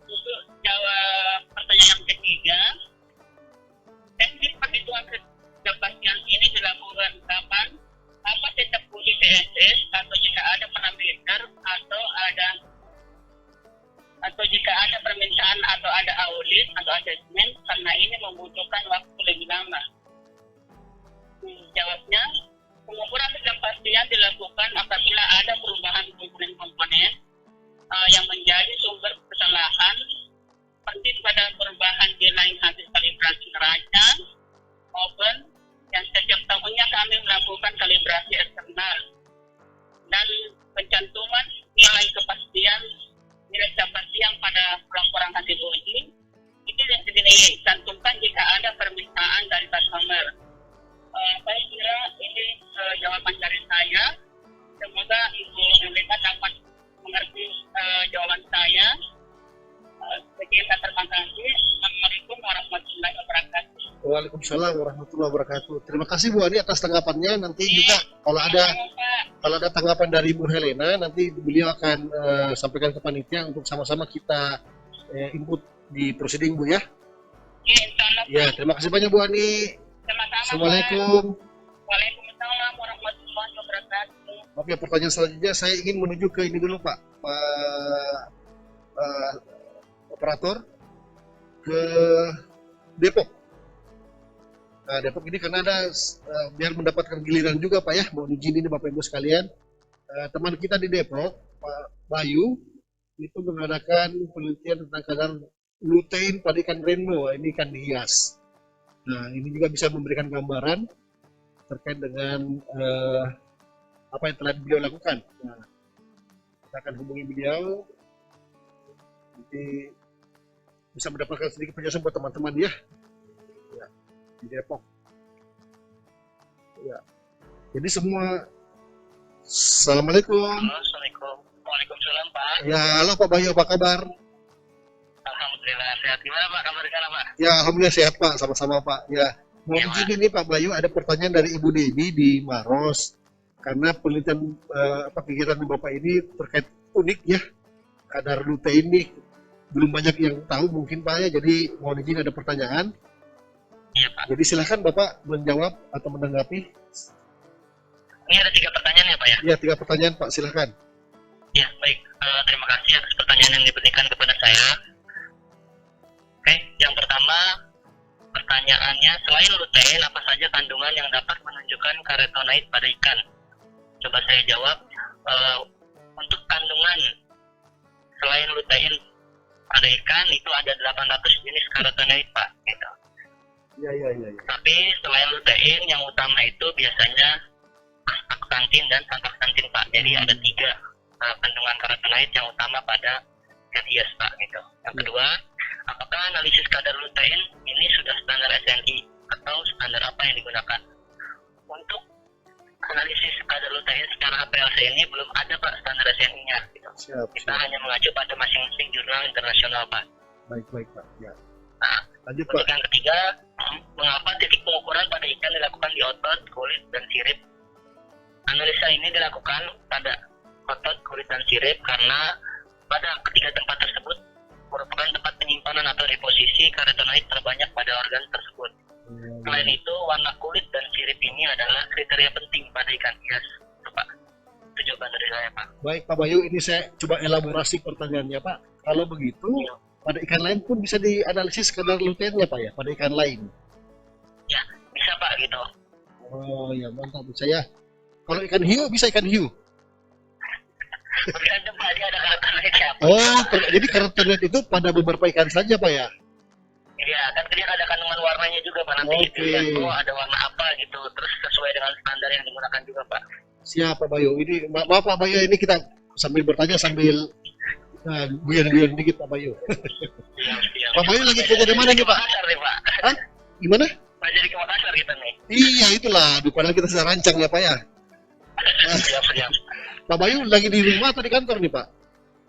Untuk jawab pertanyaan yang ketiga, teknik perhitungan ketidakpastian ini dilakukan kapan? Apa setiap uji TSS atau jika ada parameter atau jika ada permintaan atau ada audit atau asesmen, karena ini membutuhkan waktu lebih lama. Jawabnya, pengukuran ketidakpastian dilakukan apabila ada perubahan komponen-komponen yang menjadi sumber kesalahan, seperti pada perubahan nilai hasil kalibrasi neraca maupun yang setiap tahunnya kami melakukan kalibrasi eksternal dan pencantuman nilai kepastian pada laporan hasil uji itu dicantumkan jika ada permintaan dari customer. Saya kira ini jawaban dari saya. Semoga Ibu Helena dapat mengerti jawaban saya. Sekian, terima kasih. Assalamualaikum warahmatullahi wabarakatuh. Waalaikumsalam warahmatullahi wabarakatuh. Terima kasih Bu Ani atas tanggapannya. Nanti juga kalau ada tanggapan dari Bu Helena, nanti beliau akan sampaikan ke panitia untuk sama-sama kita input di proceeding Bu ya. Ya, insya Allah. Ya, terima kasih banyak Bu Ani. Sama-sama. Assalamualaikum. Waalaikumsalam warahmatullahi wabarakatuh. Oke, pertanyaan selanjutnya saya ingin menuju ke ini dulu Pak operator ke Depok. Nah, Depok ini karena ada biar mendapatkan giliran juga Pak ya, mohon izin ini Bapak Ibu sekalian. Teman kita di Depok, Pak Bayu, itu mengadakan penelitian tentang kadar lutein pada ikan rainbow, ini ikan hias. Nah, ini juga bisa memberikan gambaran terkait dengan apa yang telah beliau lakukan. Nah, kita akan hubungi beliau, nanti bisa mendapatkan sedikit penjelasan buat teman-teman ya. Ya, di Depok. Ya. Jadi semua. Assalamualaikum. Assalamualaikum. Waalaikumsalam Pak. Ya, halo Pak Bayu, apa kabar? Alhamdulillah sehat. Gimana Pak kabar di sana Pak? Ya, alhamdulillah sehat Pak, sama-sama Pak. Ya, mohon izin ini Pak Bayu, ada pertanyaan dari Ibu Dewi di Maros. Karena penelitian kegiatan Bapak ini terkait unik ya, kadar lutein ini belum banyak yang tahu mungkin Pak ya, jadi mohon izin ada pertanyaan. Iya Pak. Jadi silahkan Bapak menjawab atau menanggapi. Ini ada 3 pertanyaan ya Pak ya? Ya, 3 pertanyaan Pak, silahkan. Ya baik. Terima kasih atas pertanyaan yang diberikan kepada saya. Oke, yang pertama pertanyaannya, selain lutein apa saja kandungan yang dapat menunjukkan karotenoid pada ikan? Coba saya jawab. Untuk kandungan selain lutein pada ikan itu ada 800 jenis karotenoid Pak. Gitu. Ya. Tapi selain lutein yang utama itu biasanya astaxanthin dan santaxanthin Pak. Jadi ada 3 kandungan karotenoid yang utama pada ikan hias Pak. Gitu. Yang kedua, apakah analisis kadar lutein ini sudah standar SNI atau standar apa yang digunakan? Untuk analisis kadar lutein secara HPLC ini belum ada Pak standar SNI-nya. Gitu. Siap. Kita hanya mengacu pada masing-masing jurnal internasional Pak. Baik Pak. Ya. Nah, Lanjut untuk Pak. yang ketiga, mengapa titik pengukuran pada ikan dilakukan di otot, kulit, dan sirip? Analisa ini dilakukan pada otot, kulit, dan sirip karena pada ketiga tempat tersebut merupakan tempat penyimpanan atau deposisi karotenoid terbanyak pada organ tersebut. Selain itu, warna kulit dan sirip ini adalah kriteria penting pada ikan hias. Itu, Pak. Itu jawaban dari saya, Pak. Baik Pak Bayu, ini saya coba elaborasi pertanyaannya Pak. Kalau begitu, pada ikan lain pun bisa dianalisis kadar luteinnya Pak ya, pada ikan lain. Ya, bisa Pak gitu. Oh ya, mantap saya. Kalau ikan hiu bisa ikan hiu. Bergantung Pak, dia ada karotenoidnya. Oh, jadi karotenoid itu pada beberapa ikan saja Pak ya? Iya, kan dia ada kandungan warnanya juga Pak, nanti Oke. dilihat ada warna apa gitu, terus sesuai dengan standar yang digunakan juga Pak. Siap Pak Bayu. Ini maaf Pak Bayu, ini kita sambil bertanya sambil guyon-guyon dikit Pak Bayu. Siap. Pak Bayu lagi kerja di mana nih Pak? Makassar nih Pak. Hah? Gimana? Pak jadi ke Makassar kita nih. Iya itulah, padahal kita sudah rancang ya Pak ya. Siap. Pak Bayu lagi di rumah atau di kantor nih Pak?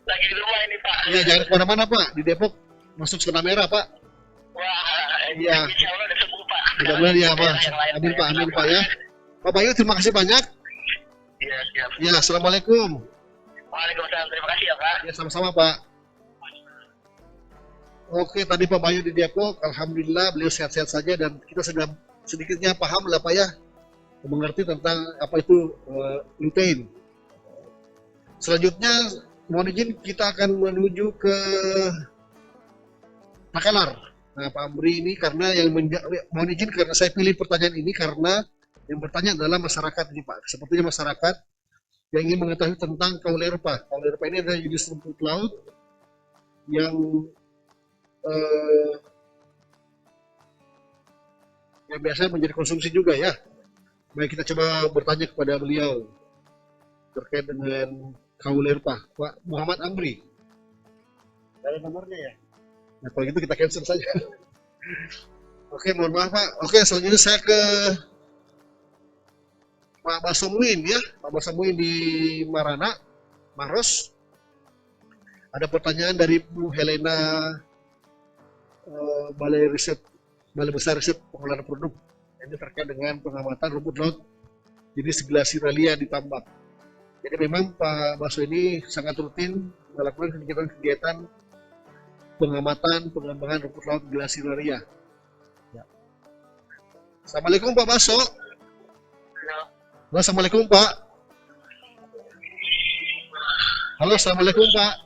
Lagi di rumah ini Pak. Iya, jangan kemana-mana Pak. Di Depok masuk zona merah Pak. Wah, Iya. insya Allah udah sembuh Pak. Mudah-mudahan ya Pak. Yang lain, Amin Pak ya. Pak Bayu terima kasih banyak. Iya, siap. Ya, assalamualaikum. Waalaikumsalam, terima kasih ya Pak. Ya sama-sama Pak. Oke, tadi Pak Bayu di Depok, alhamdulillah beliau sehat-sehat saja dan kita sudah sedikitnya paham lah Pak ya, mengerti tentang apa itu lutein. Selanjutnya, mohon izin kita akan menuju ke Makalar. Nah, Pak Amri ini karena mohon izin karena saya pilih pertanyaan ini karena yang bertanya adalah masyarakat ini Pak. Sepertinya masyarakat yang ingin mengetahui tentang kaulerpa. Kaulerpa ini adalah jenis rumput laut yang biasa menjadi konsumsi juga ya. Baik, kita coba bertanya kepada beliau terkait dengan kaulerpa, Pak Muhammad Amri. Ada nomornya ya? Nah, kalau gitu kita cancel saja. Oke, mohon maaf Pak. Oke, selanjutnya saya ke Pak Basomuin ya, Pak Basomuin di Maros. Ada pertanyaan dari Bu Helena Balai Riset Balai Besar Riset Pengolahan Produk. Ini terkait dengan pengamatan rumput laut jenis Glacialia di tambak. Jadi memang Pak Baso ini sangat rutin melakukan kegiatan-kegiatan pengamatan pengembangan rumput laut Glacialia. Ya. Assalamualaikum Pak Baso. Halo, assalamualaikum Pak. Halo, assalamualaikum Pak.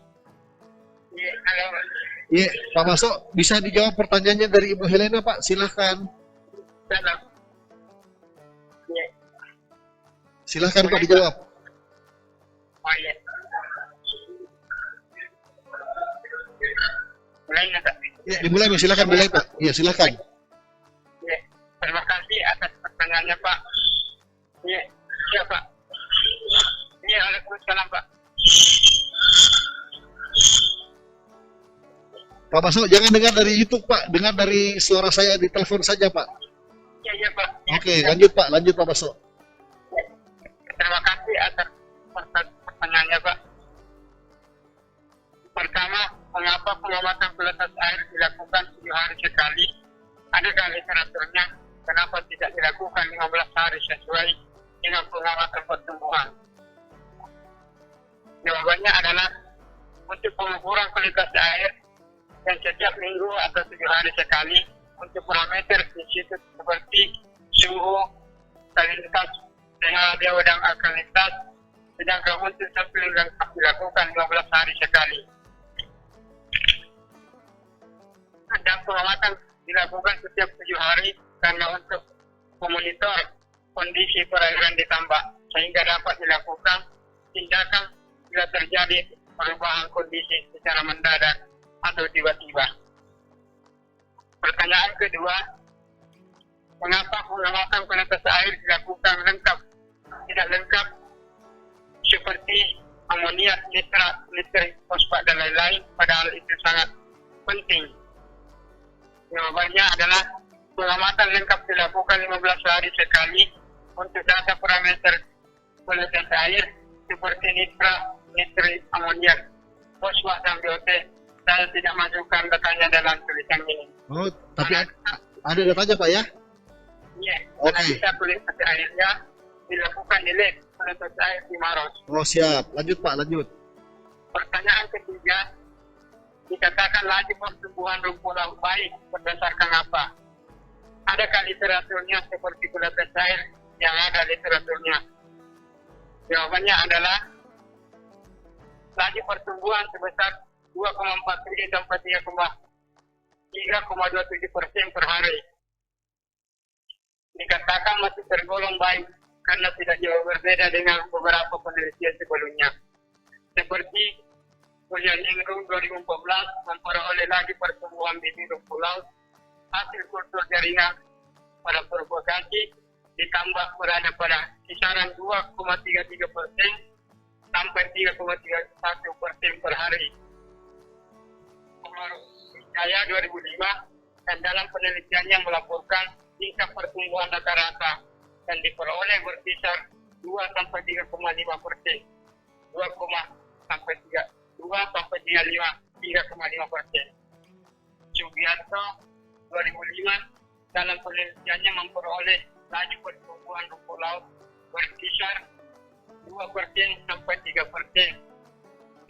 Iya, Pak Baso, bisa dijawab pertanyaannya dari Ibu Helena Pak, silahkan. Silahkan Pak dijawab. Oh iya. Mulai nggak, Pak? Ya, dimulai Pak, silahkan mulai Pak. Iya, silahkan. Iya. Terima kasih atas pertanyaannya Pak. Iya, iya Pak. Iya, waalaikumsalam Pak. Pak Baso, jangan dengar dari YouTube Pak, dengar dari suara saya di telepon saja Pak. Iya, iya Pak. Oke, lanjut Pak, lanjut Pak Baso. Terima kasih atas pertanyaannya Pak. Pertama, mengapa pengamatan kualitas air dilakukan 7 hari sekali? Adakah literaturnya? Kenapa tidak dilakukan 15 hari sesuai dengan pengamatan pertumbuhan? Jawabannya adalah untuk pengukuran kualitas air yang setiap minggu atau 7 hari sekali untuk parameter institut seperti suhu, salinitas, pH dan alkalinitas, sedangkan untuk sampling lengkap dilakukan 15 hari sekali. Dan pengamatan dilakukan setiap 7 hari karena untuk memonitor kondisi perairan di tambak sehingga dapat dilakukan tindakan bila terjadi perubahan kondisi secara mendadak atau tiba-tiba. Pertanyaan kedua, mengapa pengamatan kualitas air dilakukan lengkap, tidak lengkap seperti amoniak, nitrat, nitrit, fosfat dan lain-lain, padahal itu sangat penting. Jawabannya adalah pengamatan lengkap dilakukan 15 hari sekali untuk data parameter kualitas air seperti nitrat, nitrit, amoniak, fosfat dan biote. Saya tidak masukkan datanya dalam tulisan ini. Oh, tapi ada datanya Pak ya? Iya, Oke. karena bisa kualitas airnya dilakukan di lab kualitas air di Maros. Oh siap, lanjut Pak, lanjut. Pertanyaan ketiga, dikatakan laju pertumbuhan rumput laut baik berdasarkan apa? Adakah literaturnya seperti kualitas air yang ada literaturnya? Jawabannya adalah laju pertumbuhan sebesar 2,43 sampai 3,27% per hari. Dikatakan masih tergolong baik karena tidak jauh berbeda dengan beberapa penelitian sebelumnya. Seperti Ujian Ingrum 2014 memperoleh lagi pertumbuhan bibit rumput laut hasil kultur jaringan pada provokasi ditambah berada pada kisaran 2,33% sampai 3,31% per hari. Jaya 2005 dan dalam penelitiannya melaporkan tingkat pertumbuhan rata-rata dan diperoleh berkisar 2 sampai 3,5%, 2 sampai 3,5%. Sugiarto 2005 dalam penelitiannya memperoleh laju pertumbuhan rumput laut berkisar 2% sampai 3%.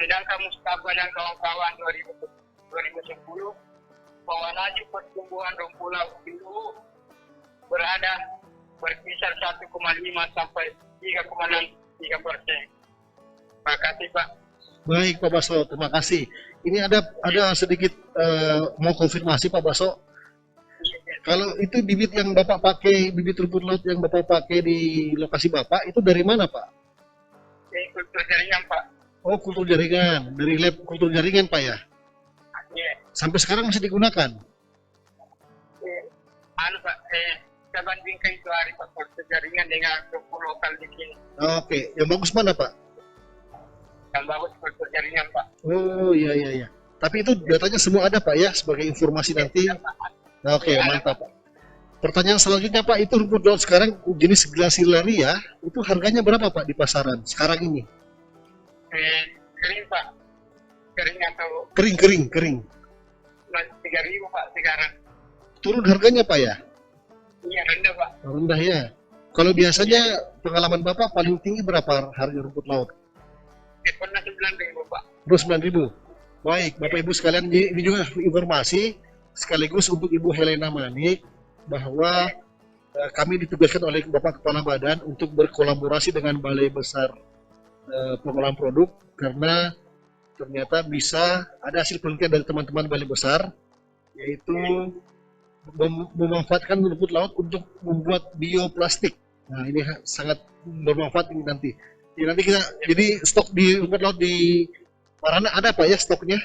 Sedangkan Mustafa dan kawan-kawan 2010 bahwa laju pertumbuhan rumput laut dulu berada berkisar 1,5 sampai 3,63%. Terima kasih Pak. Baik Pak Baso, terima kasih. Ini ada sedikit mau konfirmasi Pak Baso. Kalau itu bibit yang Bapak pakai, bibit rumput laut yang Bapak pakai di lokasi Bapak, itu dari mana Pak? Ini kultur jaringan Pak. Oh, kultur jaringan. Dari lab kultur jaringan Pak ya? Iya. Sampai sekarang masih digunakan? Pak, saya bandingkan itu hari Pak, kultur jaringan dengan rumput lokal di sini. Oke, yang bagus mana Pak? Yang bagus kultur jaringan Pak. Oh iya. Tapi itu datanya semua ada Pak ya, sebagai informasi nanti. Oke, mantap Pak. Pertanyaan selanjutnya Pak, itu rumput laut sekarang jenis Glacialia, itu harganya berapa Pak di pasaran sekarang ini? Kering Pak. Kering atau Kering. 3.000 Pak sekarang. turun harganya Pak ya? Iya, rendah Pak. Rendah ya. Kalau biasanya pengalaman Bapak paling tinggi berapa harga rumput laut? Pernah 9.000 Pak. Terus 9.000. Baik, Bapak Ibu sekalian, ini juga informasi sekaligus untuk Ibu Helena Manik bahwa kami ditugaskan oleh Bapak Kepala Badan untuk berkolaborasi dengan Balai Besar Pengolahan Produk karena ternyata bisa ada hasil penelitian dari teman-teman Balai Besar, yaitu memanfaatkan rumput laut untuk membuat bioplastik. Nah, ini sangat bermanfaat ini nanti. Ya, nanti kita jadi stok di rumput laut di Marana ada Pak ya stoknya?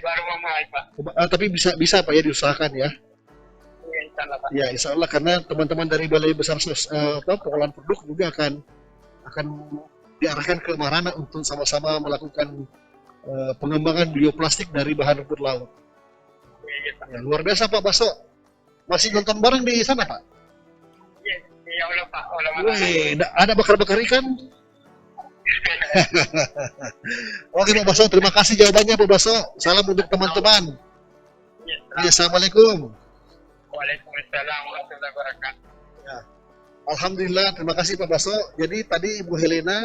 Baru mau mulai Pak. Tapi bisa Pak ya diusahakan ya. Iya, insya Allah Pak. Ya, insya Allah karena teman-teman dari Balai Besar Pengolahan Produk juga akan diarahkan ke Marana untuk sama-sama melakukan pengembangan bioplastik dari bahan rumput laut. Iya, Pak. Ya, luar biasa Pak Baso. Masih nonton bareng di sana Pak? Iya, ya Allah Pak. Allah Wih, ada bakar-bakar ikan? Oke Pak Baso, terima kasih jawabannya Pak Baso. Salam untuk teman-teman. Ya, Assalamualaikum. Waalaikumsalam warahmatullahi wabarakatuh. Ya. Alhamdulillah, terima kasih Pak Baso. Jadi tadi Ibu Helena,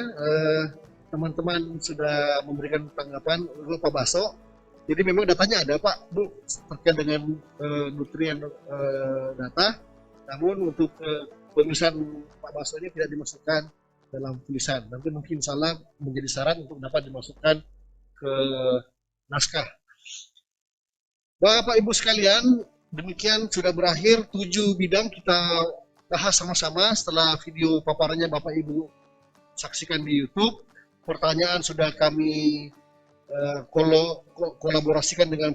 teman-teman sudah memberikan tanggapan untuk Pak Baso. Jadi memang datanya ada Pak, Bu, terkait dengan nutrien data. Namun untuk penulisan Pak Baso ini tidak dimasukkan dalam tulisan. Nanti mungkin salah menjadi syarat untuk dapat dimasukkan ke naskah. Bapak Ibu sekalian, demikian sudah berakhir 7 bidang kita bahas sama-sama setelah video paparannya Bapak Ibu saksikan di YouTube. Pertanyaan sudah kami kolaborasikan dengan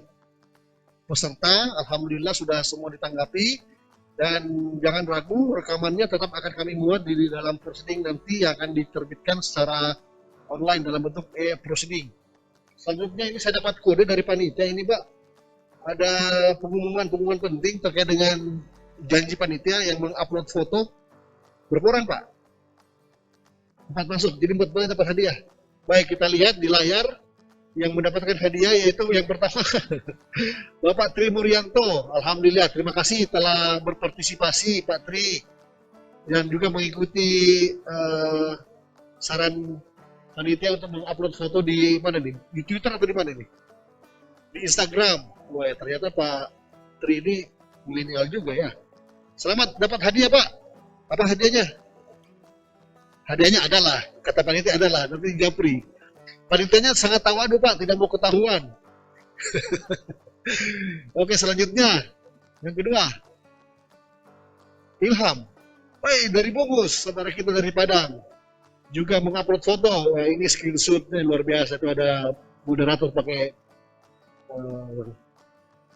peserta. Alhamdulillah sudah semua ditanggapi, dan jangan ragu, rekamannya tetap akan kami muat di dalam proceeding nanti yang akan diterbitkan secara online dalam bentuk proceeding. Selanjutnya ini saya dapat kode dari panitia ini Pak, ada pengumuman penting terkait dengan janji panitia yang mengupload foto. Berapa orang Pak? 4 masuk, jadi 4 orang dapat hadiah. Baik, kita lihat di layar yang mendapatkan hadiah yaitu yang pertama Bapak Tri Muryanto. Alhamdulillah, terima kasih telah berpartisipasi Pak Tri dan juga mengikuti saran panitia untuk mengupload foto di mana nih? Di Twitter atau di mana nih? Di Instagram. Wah, ternyata Pak Tri ini milenial juga ya. Selamat dapat hadiah Pak. Apa hadiahnya? Hadiahnya adalah, kata panitia adalah, nanti japri. Panitianya sangat tawadu Pak, tidak mau ketahuan. Oke, selanjutnya yang kedua, Ilham. Woi, dari Bogos, saudara kita dari Padang, juga mengupload foto. Wah, ini screenshotnya luar biasa. Itu ada moderator pakai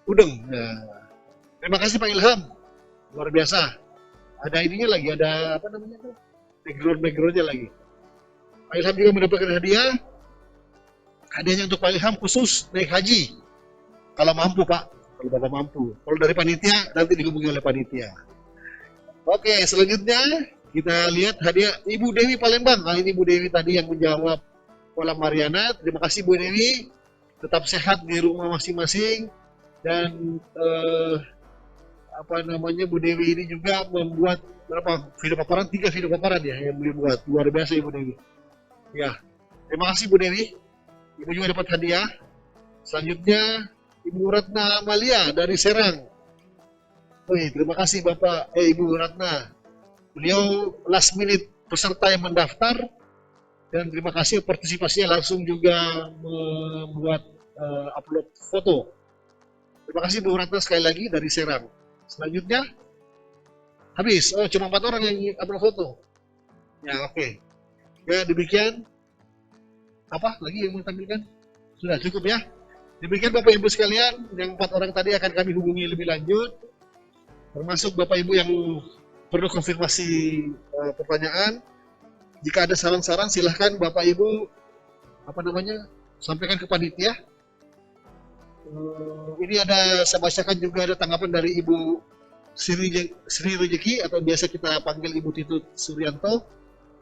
udeng. Nah, terima kasih Pak Ilham, luar biasa. Ada ininya lagi, ada apa namanya tuh? Backgroundnya lagi. Pak Ilham juga mendapatkan hadiah. Hadiahnya untuk Pak Ilham khusus naik haji. Kalau mampu Pak, kalau Bapak mampu. Kalau dari panitia nanti dihubungi oleh panitia. Oke, selanjutnya kita lihat hadiah Ibu Dewi Palembang. Nah, ini Ibu Dewi tadi yang menjawab pola Mariana. Terima kasih Bu Dewi. Tetap sehat di rumah masing-masing, dan Bu Dewi ini juga membuat berapa video paparan? 3 video paparan ya yang beliau buat. Luar biasa Ibu Dewi. Ya, terima kasih Bu Dewi. Ibu juga dapat hadiah. Selanjutnya Ibu Ratna Amalia dari Serang. Wih, terima kasih Bapak Ibu Ratna. Beliau last minute peserta yang mendaftar, dan terima kasih partisipasinya, langsung juga membuat upload foto. Terima kasih Bu Ratna sekali lagi dari Serang. Selanjutnya habis. Oh, cuma 4 orang yang upload foto. Ya, oke. Ya, demikian. Apa lagi yang mau tampilkan? Sudah cukup ya. Demikian Bapak Ibu sekalian, yang 4 orang tadi akan kami hubungi lebih lanjut, termasuk Bapak Ibu yang perlu konfirmasi pertanyaan. Jika ada saran-saran, silahkan Bapak Ibu sampaikan ke panitia. Ini ada, saya bacakan juga ada tanggapan dari Ibu Sri Rejeki, atau biasa kita panggil Ibu Titut Suryanto.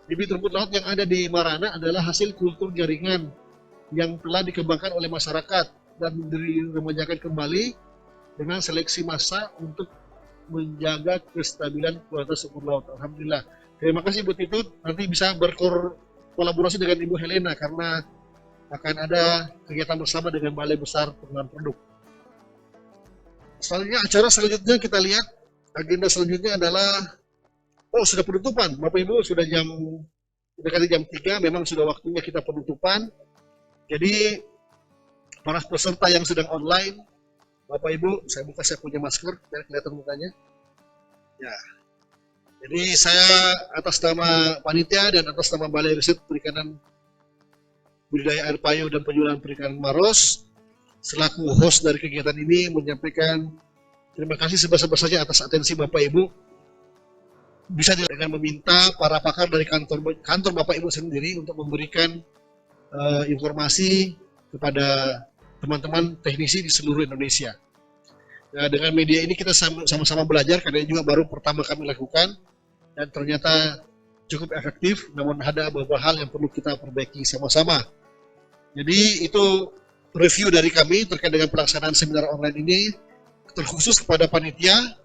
Bibit rumput laut yang ada di Marana adalah hasil kultur jaringan yang telah dikembangkan oleh masyarakat dan diremajakan kembali dengan seleksi massa untuk menjaga kestabilan kualitas sumber laut. Alhamdulillah. Terima kasih Bu Titut. Nanti bisa berkolaborasi dengan Ibu Helena karena akan ada kegiatan bersama dengan Balai Besar Pengembangan Produk. Selanjutnya, acara selanjutnya kita lihat, agenda selanjutnya adalah sudah penutupan. Bapak Ibu, sudah mendekati jam 3, memang sudah waktunya kita penutupan. Jadi para peserta yang sedang online, Bapak Ibu, saya punya masker biar kelihatan mukanya. Ya. Jadi saya atas nama panitia dan atas nama Balai Riset Perikanan Budidaya Air Payau dan Penjualan Perikanan Maros, selaku host dari kegiatan ini menyampaikan terima kasih sebesar-besarnya atas atensi Bapak Ibu. Bisa dengan meminta para pakar dari kantor Bapak Ibu sendiri untuk memberikan informasi kepada teman-teman teknisi di seluruh Indonesia. Nah, dengan media ini kita sama-sama belajar karena ini juga baru pertama kami lakukan dan ternyata cukup efektif, namun ada beberapa hal yang perlu kita perbaiki sama-sama. Jadi itu review dari kami terkait dengan pelaksanaan seminar online ini, terkhusus kepada panitia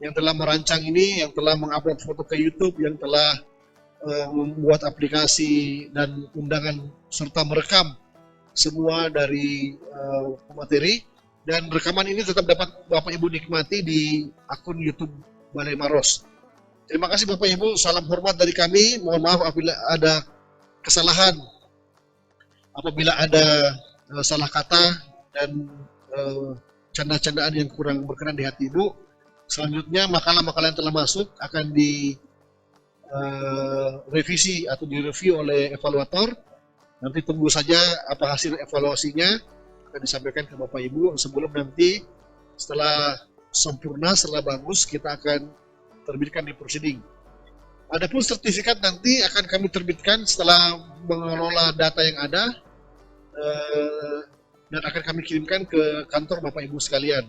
yang telah merancang ini, yang telah mengupload foto ke YouTube, yang telah membuat aplikasi dan undangan serta merekam semua dari materi, dan rekaman ini tetap dapat Bapak Ibu nikmati di akun YouTube Balai Maros. Terima kasih Bapak Ibu, salam hormat dari kami. Mohon maaf apabila ada kesalahan, apabila ada salah kata dan canda-candaan yang kurang berkenan di hati Ibu. Selanjutnya makalah-makalah yang telah masuk akan direvisi atau direview oleh evaluator. Nanti tunggu saja apa hasil evaluasinya akan disampaikan ke Bapak Ibu sebelum nanti setelah sempurna, setelah bagus kita akan terbitkan di proceeding. Adapun sertifikat nanti akan kami terbitkan setelah mengelola data yang ada dan akan kami kirimkan ke kantor Bapak Ibu sekalian.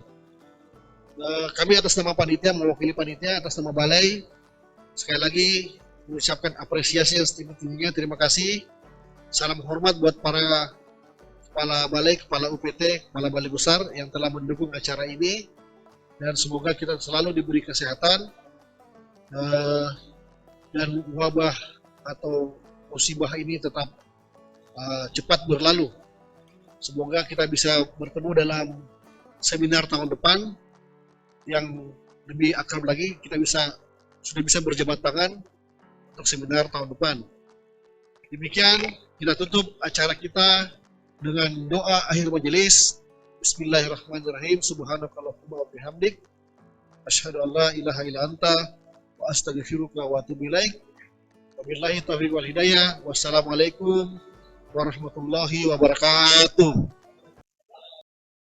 Kami atas nama panitia, mewakili panitia atas nama Balai, sekali lagi mengucapkan apresiasi yang setinggi-tingginya. Terima kasih. Salam hormat buat para kepala balai, kepala UPT, kepala balai besar yang telah mendukung acara ini, dan semoga kita selalu diberi kesehatan dan wabah atau musibah ini tetap cepat berlalu. Semoga kita bisa bertemu dalam seminar tahun depan yang lebih akrab lagi. Kita sudah bisa berjabat tangan untuk seminar tahun depan. Demikian kita tutup acara kita dengan doa akhir majelis. Bismillahirrahmanirrahim. Subhanakallahumma wa bihamdik, asyhadu an la ilaha illa anta wa astaghfiruka wa atubu ilaik. Wabillahi taufiq wal hidayah. Wassalamualaikum warahmatullahi wabarakatuh.